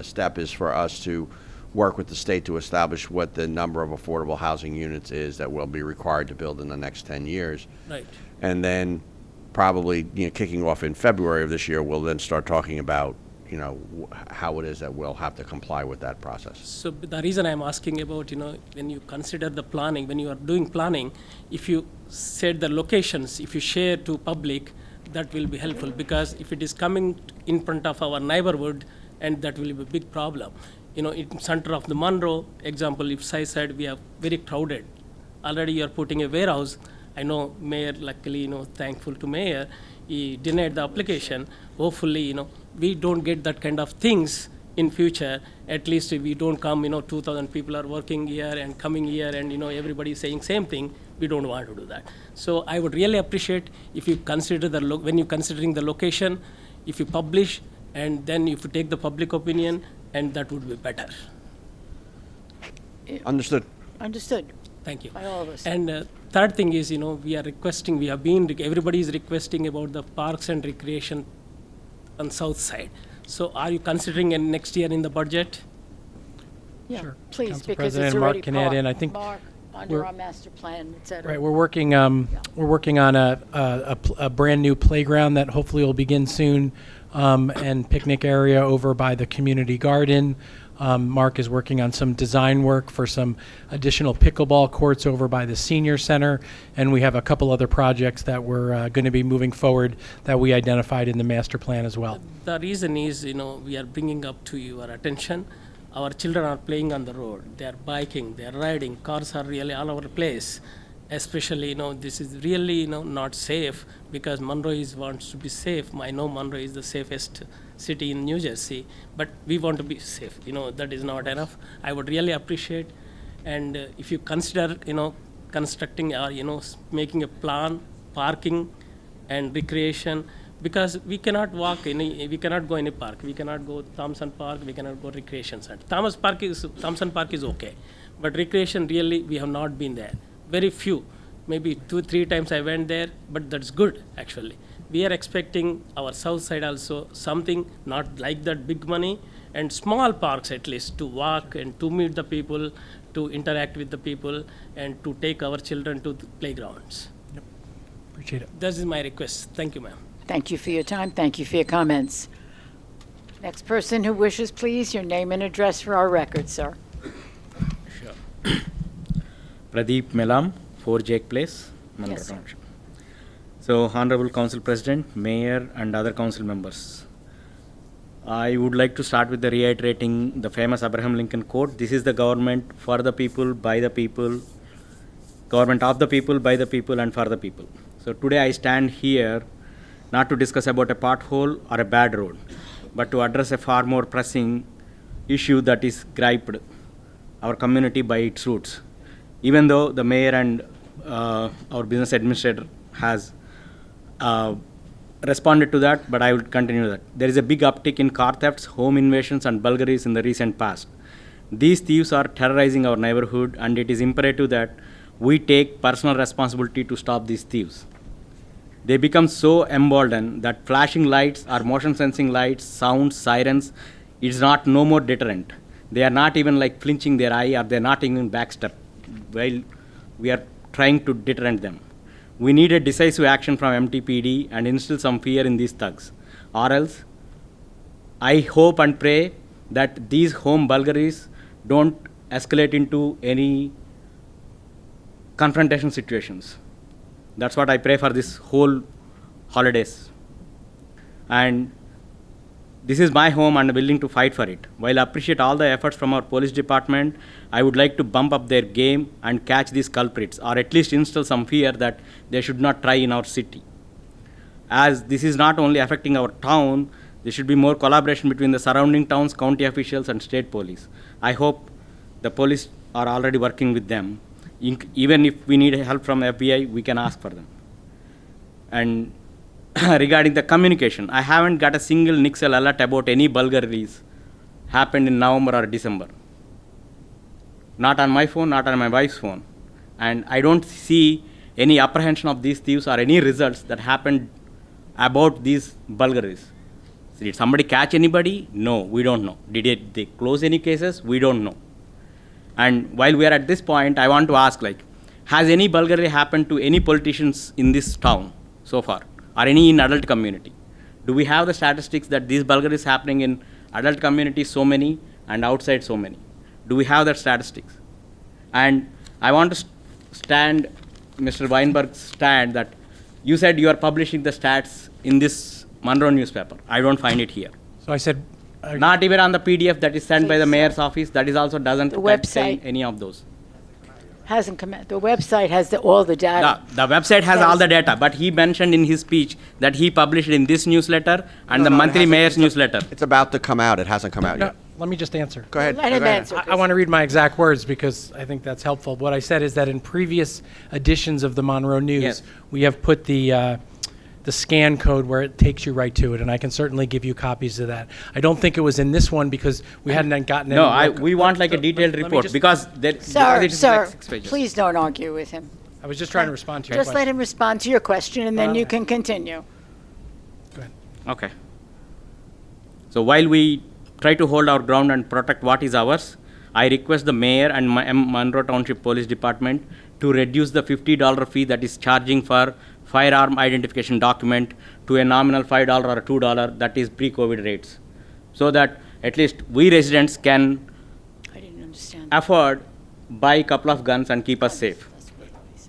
step is for us to work with the state to establish what the number of affordable housing units is that will be required to build in the next 10 years. Right. And then probably, kicking off in February of this year, we'll then start talking about, how it is that we'll have to comply with that process. So the reason I'm asking about, when you consider the planning, when you are doing planning, if you set the locations, if you share to public, that will be helpful, because if it is coming in front of our neighborhood, and that will be a big problem. In center of the Monroe, example, if Sai said we are very crowded, already you are putting a warehouse. I know Mayor, luckily, thankful to Mayor, he denied the application. Hopefully, we don't get that kind of things in future. At least if we don't come, 2,000 people are working here and coming here, and, everybody is saying same thing. We don't want to do that. So I would really appreciate if you consider when you're considering the location, if you publish, and then if you take the public opinion, and that would be better. Understood. Understood. Thank you. By all of us. And third thing is, everybody is requesting about the parks and recreation on south side. So are you considering next year in the budget? Yeah, Sure. please, Council because President, it's already Mark can add in. I think under we're- our master plan, et cetera. Right, we're working on a brand new playground that hopefully will begin soon, and picnic area over by the community garden. Mark is working on some design work for some additional pickleball courts over by the senior center, and we have a couple other projects that we're going to be moving forward that we identified in the master plan as well. The reason is, we are bringing up to your attention, our children are playing on the road, they are biking, they are riding, cars are really all over the place. Especially, this is really, not safe, because Monroe wants to be safe. I know Monroe is the safest city in New Jersey, but we want to be safe. That is not enough. I would really appreciate, and if you consider, constructing or, making a plan, parking and recreation, because we cannot go any park. We cannot go Thompson Park, we cannot go recreation center. Thompson Park is okay, but recreation really, we have not been there. Very few, maybe 2-3 times I went there, but that's good actually. We are expecting our south side also something not like that big money, and small parks at least to walk and to meet the people, to interact with the people, and to take our children to the playgrounds. Yep. Appreciate it. That is my request. Thank you, ma'am. Thank you for your time. Thank you for your comments. Next person who wishes, please, your name and address for our record, sir. Sure. Pradeep Melam, 4 Jake Place, Monroe Yes, sir. Township. So, Honorable Council President, Mayor, and other council members, I would like to start with reiterating the famous Abraham Lincoln quote: "This is the government for the people, by the people, government of the people, by the people, and for the people." So, today I stand here not to discuss about a pothole or a bad road, but to address a far more pressing issue that is griped our community by its roots. Even though the mayor and our business administrator has responded to that, but I will continue that. There is a big uptick in car thefts, home invasions, and burglaries in the recent past. These thieves are terrorizing our neighborhood, and it is imperative that we take personal responsibility to stop these thieves. They become so emboldened that flashing lights or motion sensing lights, sounds, sirens, is not no more deterrent. They are not even like flinching their eye, or they're not even backstep while we are trying to deterrent them. We need a decisive action from MTPD and instill some fear in these thugs. Or else, I hope and pray that these home burglaries don't escalate into any confrontation situations. That's what I pray for this whole holidays. And this is my home and I'm willing to fight for it. While I appreciate all the efforts from our police department, I would like to bump up their game and catch these culprits, or at least instill some fear that they should not try in our city. As this is not only affecting our town, there should be more collaboration between the surrounding towns, county officials, and state police. I hope the police are already working with them. Even if we need help from FBI, we can ask for them. And regarding the communication, I haven't got a single Nixel alert about any burglaries happened in November or December. Not on my phone, not on my wife's phone. And I don't see any apprehension of these thieves or any results that happened about these burglaries. So did somebody catch anybody? No, we don't know. Did they close any cases? We don't know. And while we are at this point, I want to ask, has any burglary happened to any politicians in this town so far, or any in adult community? Do we have the statistics that these burglaries happening in adult community so many and outside so many? Do we have that statistics? And I want to stand Mr. Weinberg's stand that you said you are publishing the stats in this Monroe newspaper. I don't find it here. So I said, not even on the PDF that is sent by the mayor's office. That is also doesn't The website. contain any of those. Hasn't come out. The website has all the data. The website has all the data, but he mentioned in his speech that he published in this newsletter and the monthly mayor's newsletter. It's about to come out. It hasn't come out yet. Let me just answer. Go ahead. Let him Go ahead. answer. I want to read my exact words because I think that's helpful. What I said is that in previous editions of the Monroe News, Yes. we have put the scan code where it takes you right to it, and I can certainly give you copies of that. I don't think it was in this one because we hadn't gotten any. No, we want like a detailed let me report just- because Sir, it is sir, like 6 pages. please don't argue with him. I was just trying to respond to your Just question. let him respond to your question, and then you can continue. Okay. So while we try to hold our ground and protect what is ours, I request the mayor and Monroe Township Police Department to reduce the $50 fee that is charging for firearm identification document to a nominal $5 or $2 that is pre-COVID rates, so that at least we residents can understand. afford buy a couple of guns and keep us safe.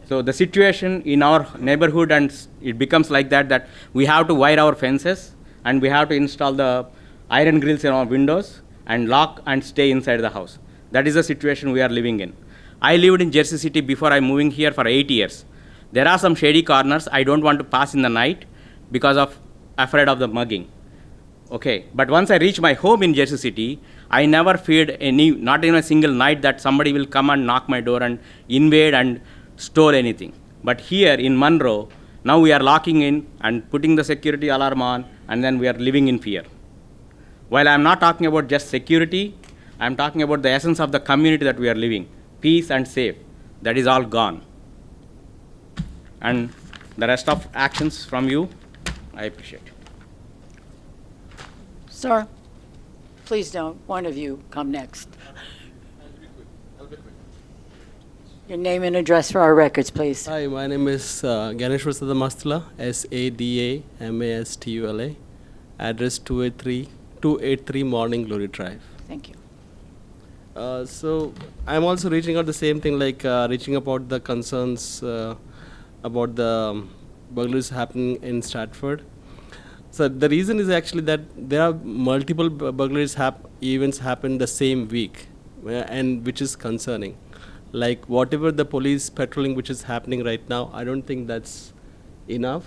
So the situation in our neighborhood, and it becomes like that we have to wire our fences and we have to install the iron grills in our windows and lock and stay inside the house. That is the situation we are living in. I lived in Jersey City before I moving here for 8 years. There are some shady corners I don't want to pass in the night because of afraid of the mugging. Okay, but once I reach my home in Jersey City, I never feared not even a single night that somebody will come and knock my door and invade and store anything. But here in Monroe, now we are locking in and putting the security alarm on, and then we are living in fear. While I am not talking about just security, I am talking about the essence of the community that we are living, peace and safe. That is all gone. And the rest of actions from you, I appreciate. Sir, please don't. One of you come next. Your name and address for our records, please. Hi, my name is Ganesh Prasada Mastula, SADAMASTULA, address 283 Morning Glory Drive. Thank you. So I'm also reaching out the same thing, like reaching about the concerns about the burglaries happening in Stratford. So the reason is actually that there are multiple burglaries events happen the same week, and which is concerning. Like whatever the police patrolling which is happening right now, I don't think that's enough.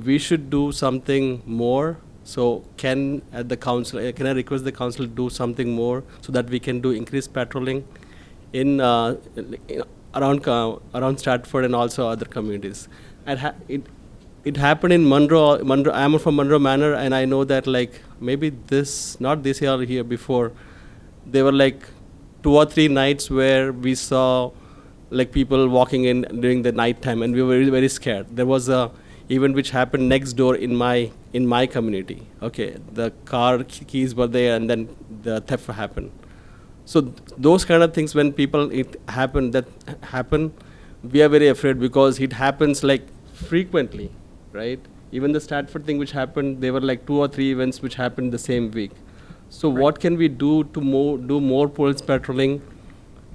We should do something more. So can I request the council to do something more so that we can do increased patrolling in around Stratford and also other communities. It happened in Monroe. I'm from Monroe Manor, and I know that like maybe not this year or here before, there were like 2 or 3 nights where we saw like people walking in during the night time, and we were very, very scared. There was a event which happened next door in my community. Okay, the car keys were there, and then the theft happened. So those kind of things, when it happen, we are very afraid because it happens like frequently, right? Even the Stratford thing which happened, there were like 2 or 3 events which happened the same week. So what can we do to do more police patrolling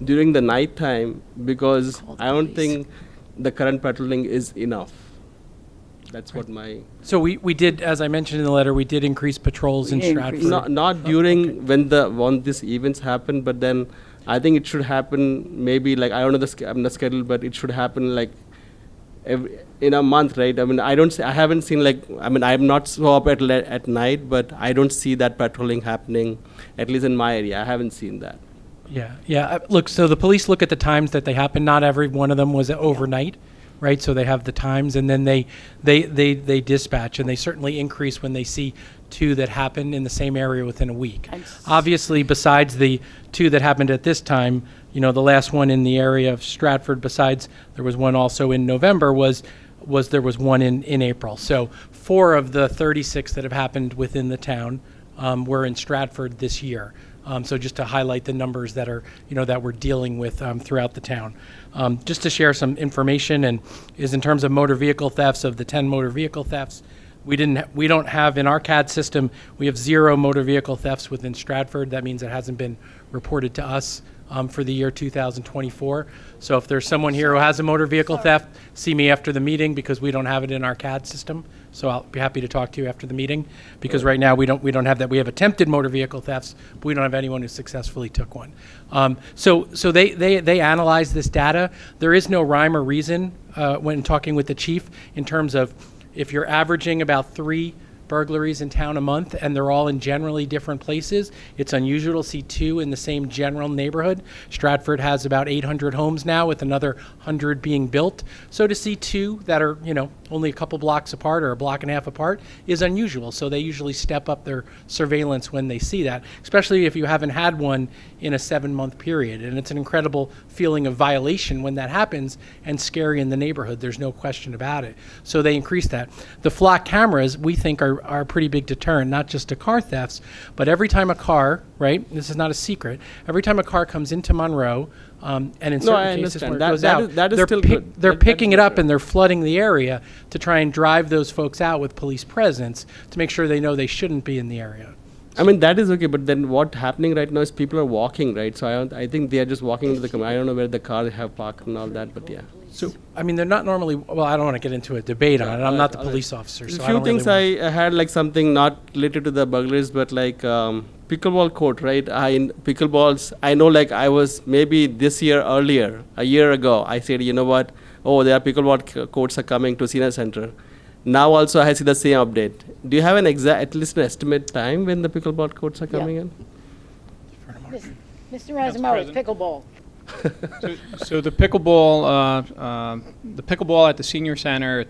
during the night time? Because I don't think the current patrolling is enough. That's what my... So we did, as I mentioned in the letter, we did increase patrols in Stratford. Not during when these events happen, but then I think it should happen maybe like, I don't know I'm not scheduled, but it should happen like in a month, right? I mean, I haven't seen I'm not so up at night, but I don't see that patrolling happening, at least in my area. I haven't seen that. Yeah. Look, so the police look at the times that they happen. Not every one of them was overnight, right? So they have the times, and then they dispatch, and they certainly increase when they see 2 that happen in the same area within a week. Obviously, besides the 2 that happened at this time, the last one in the area of Stratford, besides there was one also in November, there was one in April. So 4 of the 36 that have happened within the town were in Stratford this year. So just to highlight the numbers that are, that we're dealing with throughout the town. Just to share some information, and is in terms of motor vehicle thefts, of the 10 motor vehicle thefts, we don't have in our CAD system, we have 0 motor vehicle thefts within Stratford. That means it hasn't been reported to us for the year 2024. So if there's someone here who has a motor vehicle theft, see me after the meeting, because we don't have it in our CAD system. So I'll be happy to talk to you after the meeting, because right now we don't have that. We have attempted motor vehicle thefts, but we don't have anyone who successfully took one. So they analyze this data. There is no rhyme or reason when talking with the chief in terms of if you're averaging about 3 burglaries in town a month, and they're all in generally different places. It's unusual to see 2 in the same general neighborhood. Stratford has about 800 homes now, with another 100 being built. So to see 2 that are, only a couple blocks apart or a block and a half apart is unusual. So they usually step up their surveillance when they see that, especially if you haven't had one in a 7-month period. And it's an incredible feeling of violation when that happens, and scary in the neighborhood. There's no question about it. So they increase that. The flock cameras, we think, are a pretty big deterrent, not just to car thefts, but every time a car, right, this is not a secret, every time a car comes into Monroe, and in certain cases where it goes out, they're picking it up and they're flooding the area to try and drive those folks out with police presence to make sure they know they shouldn't be in the area. I mean, that is okay, but then what happening right now is people are walking, right? So I think they are just walking into the I don't know where the car they have parked and all that, but yeah. So, I mean, they're not normally, well, I don't want to get into a debate on it. I'm not the police officer, so A I few don't things really I had like something not related to the burglaries, but like pickleball court, right? Pickleballs, I know like I was maybe this year earlier, a year ago, I said, you know what? Oh, there are pickleball courts are coming to Senior Center. Now also I see the same update. Do you have an exact, at least an estimate time when the pickleball courts are coming in? Mr. Razamoa, pickleball. So the pickleball at the senior center,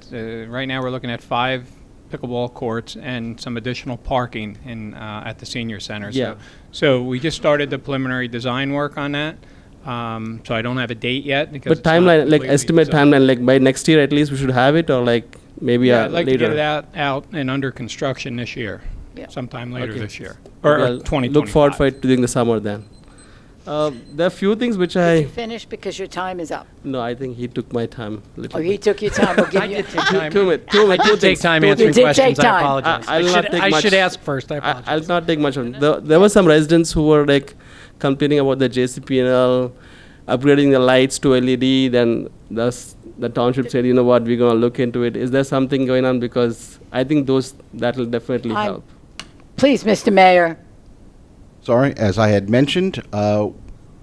right now we're looking at 5 pickleball courts and some additional parking at the senior center. Yeah. So we just started the preliminary design work on that. So I don't have a date yet because But it's not timeline, like completely estimate designed. timeline, like by next year at least we should have it, or like maybe Yeah, I'd like later. to get it out and under construction this year, sometime later Okay. this year, or Well, 2025. look forward for it during the summer then. There are few things which Did you finish because your time is up? No, I think he took my time. Oh, he took your time. We'll give you. I did take time answering questions. I apologize. I should ask first. I apologize. I'll not take much of it. There were some residents who were like complaining about the JCP&L upgrading the lights to LED. Then the township said, you know what, we're going to look into it. Is there something going on? Because I think that will definitely help. Please, Mr. Mayor. Sorry, as I had mentioned,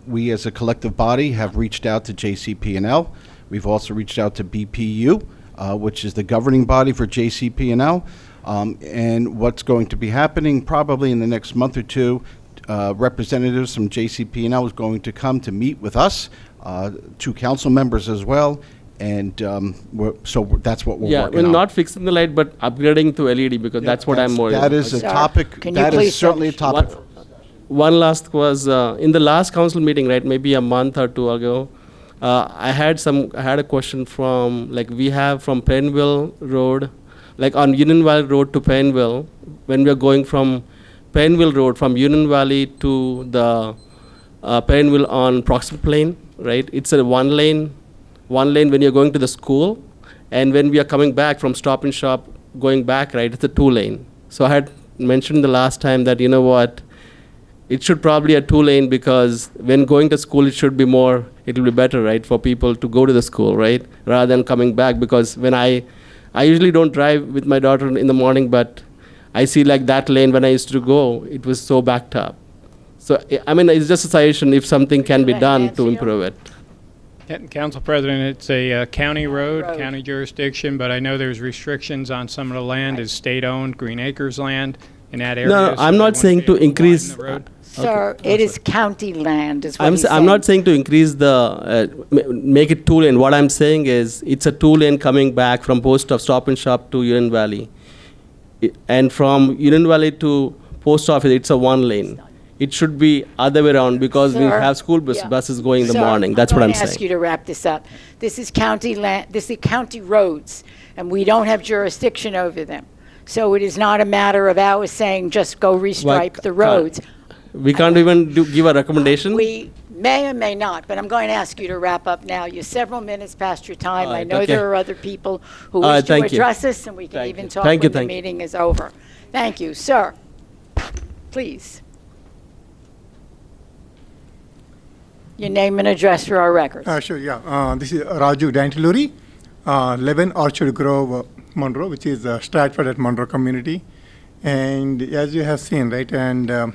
we as a collective body have reached out to JCP&L. We've also reached out to BPU, which is the governing body for JCP&L. And what's going to be happening probably in the next month or two, representatives from JCP&L is going to come to meet with us, 2 council members as well. And so that's what we're working on. We're not fixing the light, but upgrading to LED because that's what I'm more. That is a topic. That is certainly a topic. One last was in the last council meeting, right? Maybe a month or 2 ago, I had a question from we have from Pennville Road, like on Union Valley Road to Pennville. When we are going from Pennville Road from Union Valley to the Pennville on Proximate Plain, right? It's a one lane when you're going to the school, and when we are coming back from Stop and Shop going back, right? It's a 2 lane. So I had mentioned the last time that you know what. It should probably a 2 lane because when going to school, it should be more, it will be better, right, for people to go to the school, right, rather than coming back. Because when I usually don't drive with my daughter in the morning, but I see like that lane when I used to go, it was so backed up. So, I mean, it's just a suggestion if something can be done to improve it. Council President, it's a county road, county jurisdiction, but I know there's restrictions on some of the land is state-owned, Green Acres land in that area. No, so I'm they not want saying be to able widen increase. the road. Sir, it is county land, is what he's I'm not saying to increase make it 2 lane. What I'm saying is it's a 2 lane coming back from Post of Stop and Shop to Union Valley. And from Union Valley to Post Office, it's a 1 lane. It should be other way around because we Sir, have school buses going in the Sir, morning. That's what I'm going to ask saying. you to wrap this up. This is county land, this is county roads, and we don't have jurisdiction over them. So it is not a matter of ours saying just go restripe the roads. We can't even give a recommendation? We may or may not, but I'm going to ask you to wrap up now. You're several minutes past your time. All I right, know okay. there are other people who All right, wish to thank you. address us, and we can even talk Thank you, when the thank you. meeting is over. Thank you. Sir, please. Your name and address for our records. Sure, yeah. This is Raju Dantiluri, 11 Orchard Grove, Monroe, which is Stratford at Monroe community. And as you have seen, right, and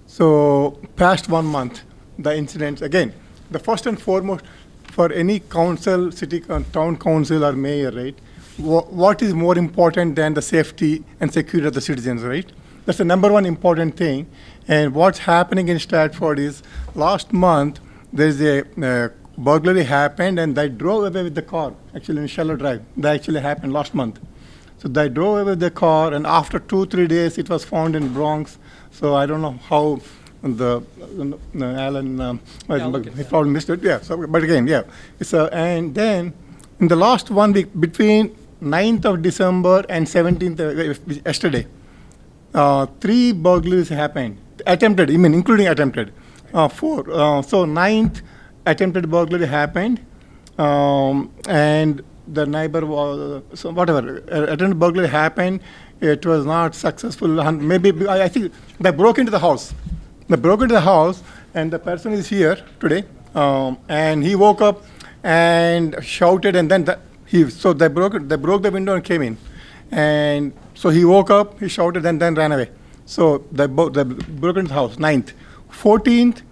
so past 1 month, the incidents, again, the first and foremost, for any council, city, town council or mayor, right, what is more important than the safety and security of the citizens, right? That's the number one important thing. And what's happening in Stratford is last month, there's a burglary happened and they drove away with the car, actually in Shallow Drive. That actually happened last month. So they drove away with the car, and after 2-3 days, it was found in Bronx. So I don't know how Alan, he probably missed it. Yeah. So, but again, yeah. And then in the last 1 week, between 9th of December and 17th, yesterday, 3 burglaries happened. Attempted, including attempted. 4. So 9th attempted burglary happened, and the neighbor was, so whatever, attempted burglary happened it was not successful. And maybe I think they broke into the house. They broke into the house, and the person is here today. And he woke up and shouted, and then they broke the window and came in. And so he woke up, he shouted, and then ran away. So they broke into the house. 9th, 14th,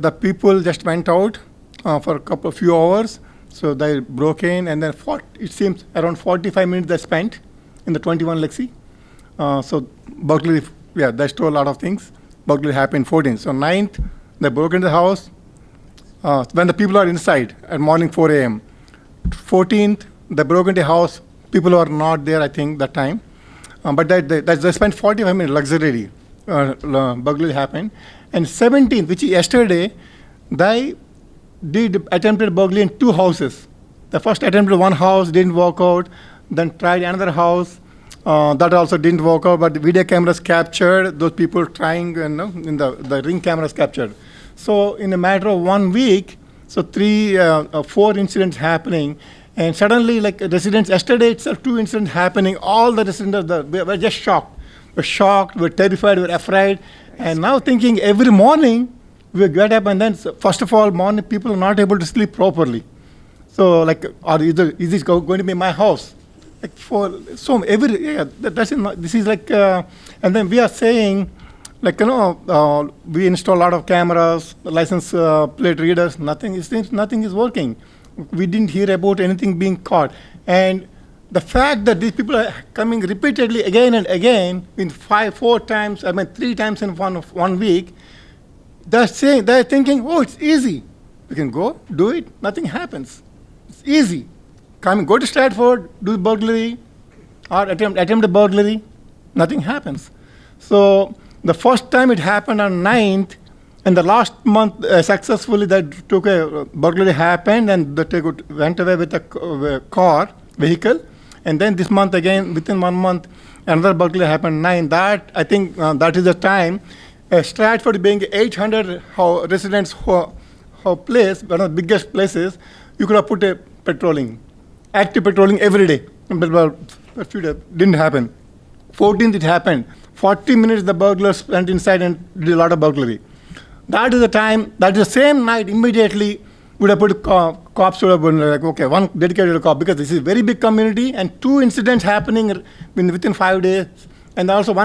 the people just went out for a few hours. So they broke in, and then it seems around 45 minutes they spent in the 21 Lexi. So burglary, they stole a lot of things. Burglary happened 14th. So 9th, they broke into the house when the people are inside at morning 4 a.m. 14th, they broke into the house. People are not there, I think, that time. But they spent 45 minutes luxury. Burglary happened. And 17th, which is yesterday, they attempted burglary in 2 houses. The first attempted one house, didn't work out. Then tried another house. That also didn't work out, but the video cameras captured those people trying, in the ring cameras captured. So in a matter of 1 week, so 4 incidents happening, and suddenly, like residents, yesterday itself 2 incidents happening, all the residents were just shocked. We're shocked, we're terrified, we're afraid, and now thinking every morning we get up, and then first of all, morning people are not able to sleep properly. So is this going to be my house? Like this is like, and then we are saying, we install a lot of cameras, license plate readers. Nothing is working. We didn't hear about anything being caught, and the fact that these people are coming repeatedly again and again in 4 times, 3 times in 1 week, they're thinking, oh, it's easy. We can go do it. Nothing happens. It's easy. Go to Stratford, do burglary, or attempt a burglary, nothing happens. So the first time it happened on 9th, and the last month successfully that took a burglary happened, and they went away with a vehicle, and then this month again, within 1 month, another burglary happened 9. That I think that is the time. Stratford being 800 residents place, one of the biggest places, you could have put a active patrolling every day. But didn't happen. 14th it happened. 40 minutes the burglars went inside and did a lot of burglary. That is the time, that is the same night immediately would have put cops would have been like, okay, one dedicated cop, because this is a very big community and 2 incidents happening within 5 days. And also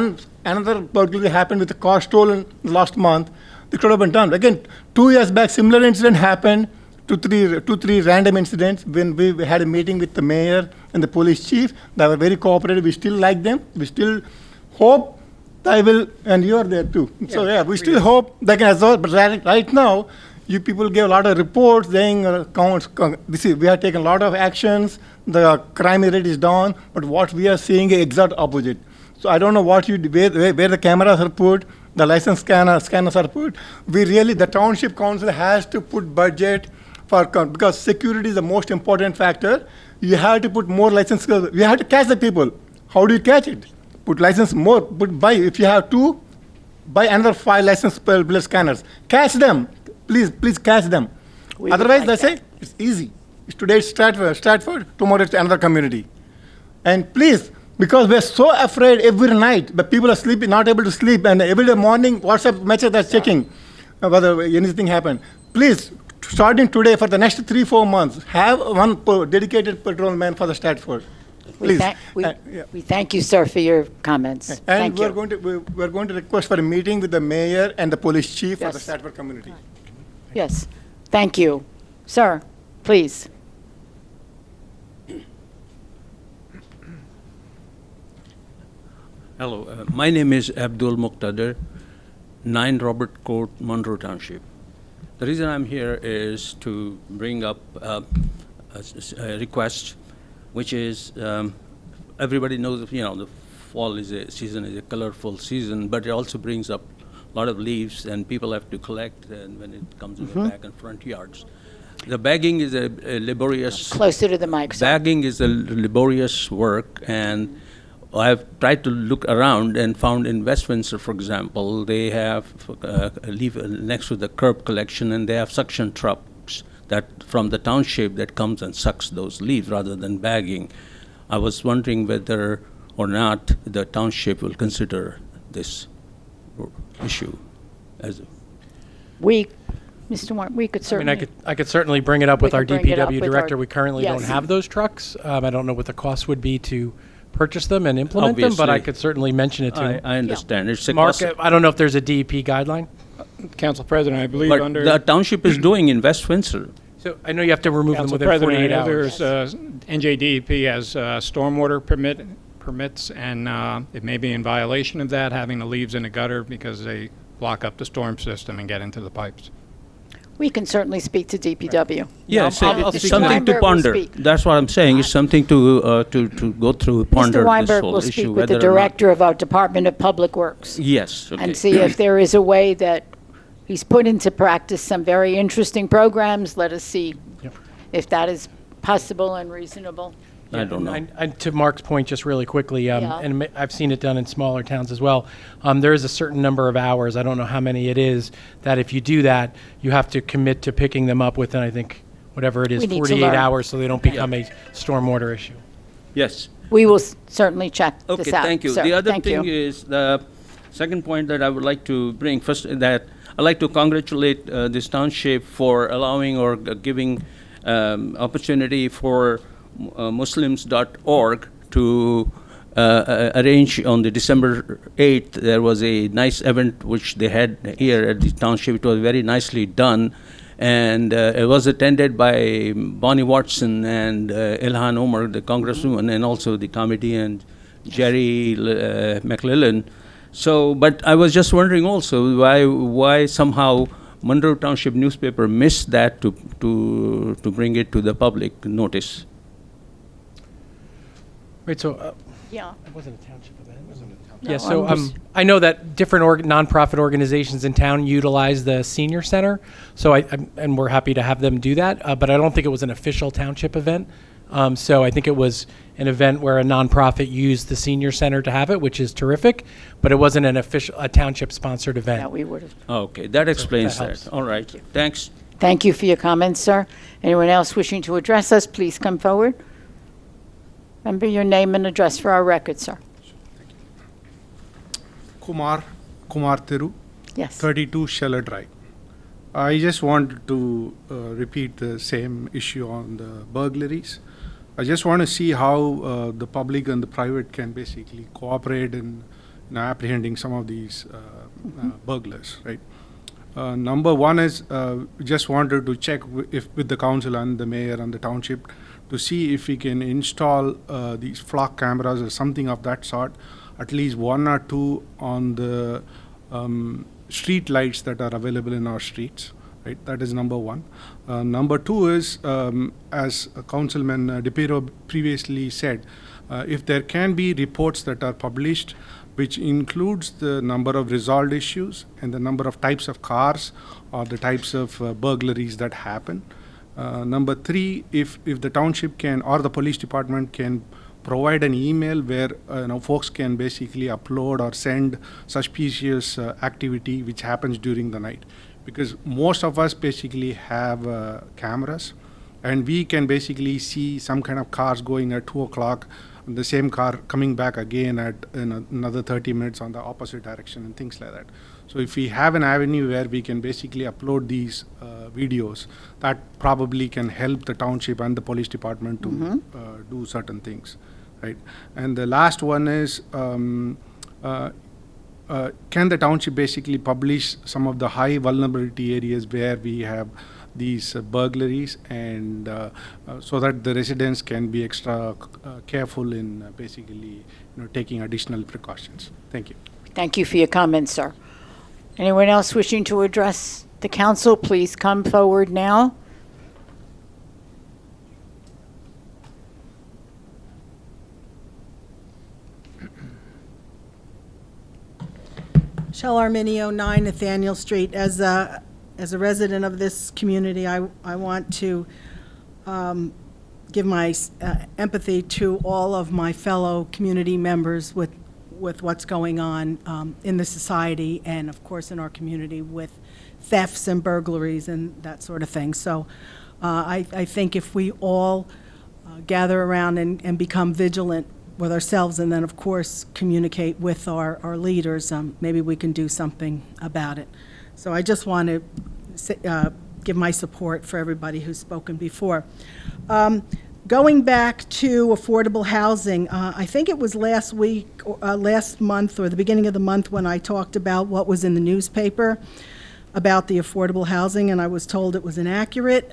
another burglary happened with a car stolen last month. It could have been done. Again, 2 years back, similar incident happened. 2-3 random incidents when we had a meeting with the mayor and the police chief. They were very cooperative. We still like them. We still hope they will, and you are there too. Yeah, so we still hope they can absorb. But right now, you people give a lot of reports saying we have taken a lot of actions. The crime rate is down, but what we are seeing is exact opposite. So I don't know where the cameras are put, the license scanners are put. The township council has to put budget because security is the most important factor. You have to put more license. You have to catch the people. How do you catch it? Put license more. If you have 2, buy another 5 license plate scanners. Catch them. Please catch them. Otherwise, they say it's easy. Today it's Stratford. Tomorrow it's another community. And please, because we're so afraid every night, but people are sleeping, not able to sleep, and every day morning WhatsApp message they're checking whether anything happened. Please, starting today for the next 3-4 months, have one dedicated patrolman for the Stratford. Please. We thank you, sir, for your comments. And we're going to request for a meeting with the mayor and the police chief for the Stratford community. Yes, thank you. Sir, please. Hello, my name is Abdul Muqtadir, 9 Robert Court, Monroe Township. The reason I'm here is to bring up a request, which is everybody knows, the fall is a colorful season, but it also brings up a lot of leaves, and people have to collect and when it comes in the back and front yards. The bagging is a laborious. Closer to the mic. Bagging is a laborious work, and I've tried to look around and found in Westminster, for example, they have leaf next to the curb collection, and they have suction trucks that from the township that comes and sucks those leaves rather than bagging. I was wondering whether or not, the township will consider this issue as a Mr. Warren, we could I certainly. mean, I could certainly bring it up We with our could bring it up DPW with our- director. We currently don't yes. have those trucks. I don't know what the cost would be to purchase them and implement them, but I Obviously. could certainly mention it to him. I understand. It's a Mark, cost. I don't know if there's a DEP guideline. Council President, I believe But under. the township is doing in West Windsor. So I know you have to remove them Council within President, 48 I know hours. there's, NJDEP has stormwater permits, and it may be in violation of that, having the leaves in the gutter because they block up the storm system and get into the pipes. We can certainly speak to DPW. Yes, I'll it's speak. something to Weinberg will ponder. speak. That's what I'm saying. It's something to go through, ponder Mr. this Weinberg whole will issue. speak with whether the or not- director of our Department of Public Works Yes. Okay. and see if there is a way that he's put into practice some very interesting programs. Let us see if that is possible and reasonable. I don't know. And to Mark's point, just really quickly, Yeah. and I've seen it done in smaller towns as well, there is a certain number of hours, I don't know how many it is, that if you do that, you have to commit to picking them up within, I think, whatever it is, We need to 48 learn. hours, so they don't become a stormwater issue. Yes. We will certainly check Okay, this out. thank you. sir. The other Thank thing you. is, the second point that I would like to bring, first, that I'd like to congratulate this township for allowing or giving opportunity for Muslims.org to arrange on the December 8th, there was a nice event which they had here at the township. It was very nicely done. And it was attended by Bonnie Watson and Ilhan Omar, the congresswoman, and also the comedian Jerry McClellan. So, but I was just wondering also why somehow Monroe Township newspaper missed that to bring it to the public notice. Wait, so, Yeah. it wasn't a township event? No, Yeah, so I'm just- I know that different nonprofit organizations in town utilize the senior center, so and we're happy to have them do that, but I don't think it was an official township event. So I think it was an event where a nonprofit used the senior center to have it, which is terrific, but it wasn't a township-sponsored event. Yeah, we would have. Okay, that explains helps. that. All right, thanks. Thank you for your comments, sir. Anyone else wishing to address us, please come forward. Remember your name and address for our record, sir. Kumar Thiru, Yes. 32 Sheller Drive. I just wanted to repeat the same issue on the burglaries. I just want to see how the public and the private can basically cooperate in apprehending some of these burglars, right? Number one is just wanted to check with the council and the mayor and the township to see if we can install these flock cameras or something of that sort, at least one or two on the street lights that are available in our streets, right? That is number one. Number two is, as Councilman DePiero previously said, if there can be reports that are published which includes the number of resolved issues and the number of types of cars or the types of burglaries that happen. Number three, if the township can or the police department can provide an email where folks can basically upload or send suspicious activity which happens during the night, because most of us basically have cameras and we can basically see some kind of cars going at 2 o'clock, the same car coming back again at another 30 minutes on the opposite direction and things like that. So if we have an avenue where we can basically upload these videos, that probably can help the township and the police department to do certain things, right? And the last one is, can the township basically publish some of the high vulnerability areas where we have these burglaries, and so that the residents can be extra careful in basically taking additional precautions. Thank you. Thank you for your comments, sir. Anyone else wishing to address the council, please come forward now. Shell Arminio, 9 Nathaniel Street. As a resident of this community, I want to give my empathy to all of my fellow community members with what's going on in the society and, of course, in our community with thefts and burglaries and that sort of thing. So I think if we all gather around and become vigilant with ourselves, and then, of course, communicate with our leaders. Maybe we can do something about it. So I just want to give my support for everybody who's spoken before. Going back to affordable housing, I think it was last month, or the beginning of the month, when I talked about what was in the newspaper about the affordable housing, and I was told it was inaccurate.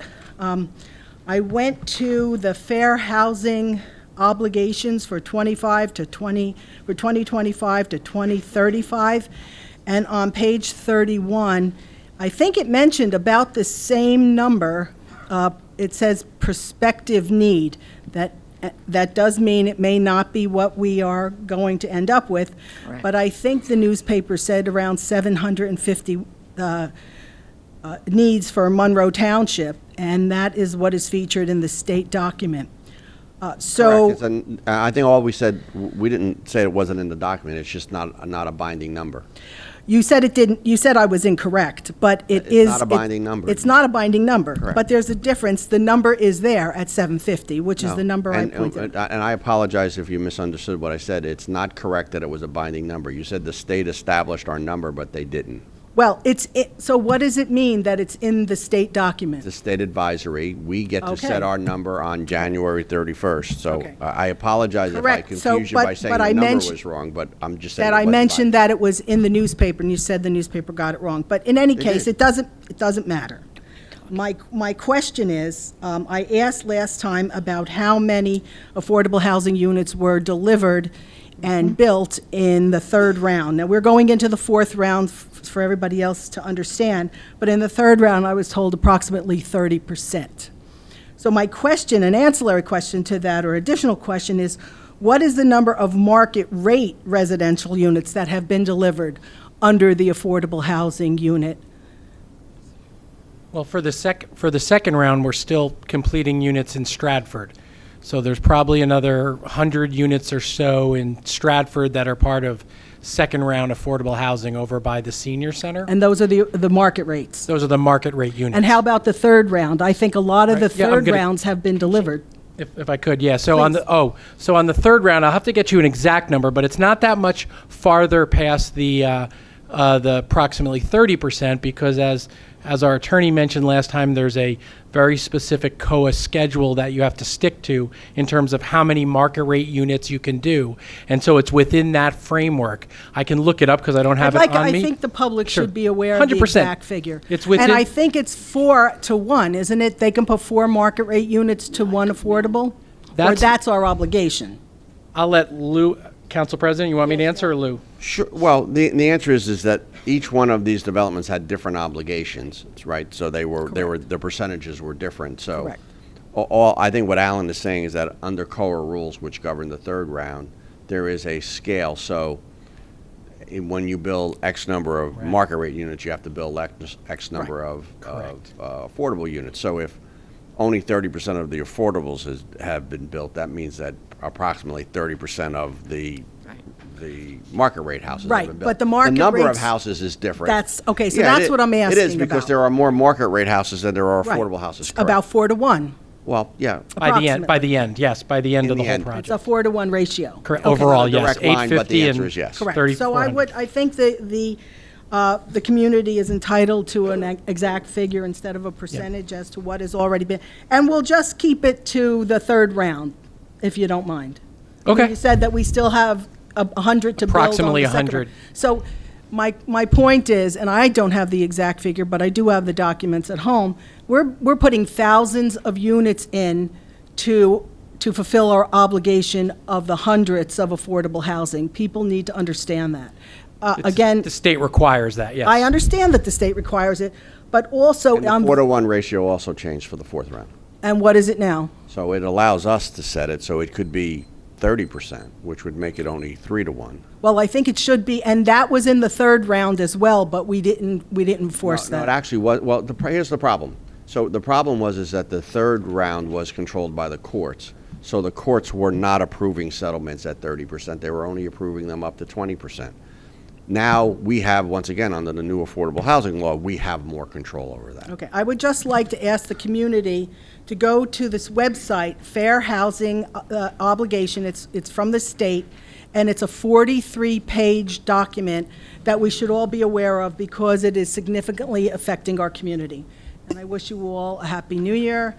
I went to the fair housing obligations for 2025 to 2035, and on page 31, I think it mentioned about the same number. It says prospective need. That does mean it may not be what we are going to end up with, Right. but I think the newspaper said around 750 needs for Monroe Township, and that is what is featured in the state document. Correct. I think all we said, we didn't say it wasn't in the document, it's just not a binding number. You said it didn't, you said I was incorrect, but it is. It's not a binding number. It's not a binding number. Correct. But there's a difference. The number is there at 750, which is the number I pointed. And I apologize if you misunderstood what I said. It's not correct that it was a binding number. You said the state established our number, but they didn't. Well, so what does it mean that it's in the state document? The state advisory, we get to Okay. set our number on January 31st. So Okay. I apologize if I Correct. confused you by saying but the I number mentioned- was wrong, but I'm just saying That it I wasn't mentioned that it was in the newspaper, and you said the newspaper got it wrong. But in any They case, did. it doesn't matter. My question is, I asked last time about how many affordable housing units were delivered and built in the third round. Now, we're going into the fourth round for everybody else to understand, but in the third round, I was told approximately 30%. So my question, an ancillary question to that, or additional question, is what is the number of market rate residential units that have been delivered under the affordable housing unit? Well, for the second round, we're still completing units in Stratford. So there's probably another 100 units or so in Stratford that are part of second round affordable housing over by the senior center. And those are the market rates. Those are the market rate units. And how about the third round? I think a lot of the Right. Yeah, I'm third gonna- rounds have been delivered. If I could, yeah. So on Please. on the third round, I'll have to get you an exact number, but it's not that much farther past the approximately 30%, because as our attorney mentioned last time, there's a very specific COA schedule that you have to stick to in terms of how many market rate units you can do, and so it's within that framework. I can look it up because I don't have it on me. I think the public Sure. should be aware of the 100%. exact figure. It's within- And I think it's 4-to-1, isn't it? They can put 4 market rate units to 1 affordable? Or that's our obligation? I'll let Lou, Council President, you want me to answer, or Lou? Sure. Well, the answer is that each one of these developments had different obligations, right? So the percentages were different. So Correct. I think what Alan is saying is that under COA rules, which govern the third round, there is a scale. So when you build X number of market rate units, you have to build X number of affordable units. So if only 30% of the affordables have been built, that means that approximately 30% of the market rate houses Right, have been built. but the market The number of rates- houses is different. That's- okay, so that's what I'm It is, asking because about. there are more market rate houses than there are Right. affordable houses. Correct. About 4-to-1. Well, yeah. By the end, yes, by the end In of the the whole end. project. It's a 4-to-1 ratio. Correct. Okay. Overall, Not a yes, direct line, but the 850 answer and is yes. Correct. 3400. So I think the community is entitled to an exact figure instead of a percentage as to what has already been. And we'll just keep it to the third round, if you don't mind. Okay. You said that we still have 100 to build on the Approximately second 100. round. So my point is, and I don't have the exact figure, but I do have the documents at home, we're putting thousands of units in to fulfill our obligation of the hundreds of affordable housing. People need to understand that. Again, The state requires that, yes. I understand that the state requires it, but also, And the 4-to-1 ratio also changed for the fourth round. and what is it now? So it allows us to set it, so it could be 30%, which would make it only 3-to-1. Well, I think it should be, and that was in the third round as well, but we didn't force No, that. it actually was, well, here's the problem. So the problem is that the third round was controlled by the courts. So the courts were not approving settlements at 30%. They were only approving them up to 20%. Now we have, once again, under the new affordable housing law, we have more control over that. Okay, I would just like to ask the community to go to this website, Fair Housing Obligation. It's from the state, and it's a 43-page document that we should all be aware of because it is significantly affecting our community. And I wish you all a Happy New Year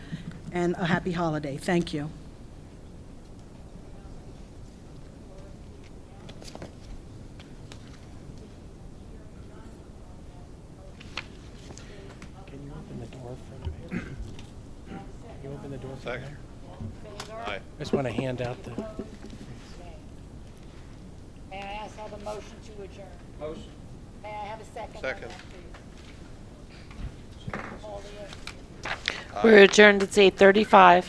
and a happy holiday. Thank you. Can you open the door for the Can you open the door for Second. there? Aye. I just want to hand out the. May I ask have a motion to adjourn? Motion. May I have a second? on Second. that, please? All the- We're adjourned. It's 8:35.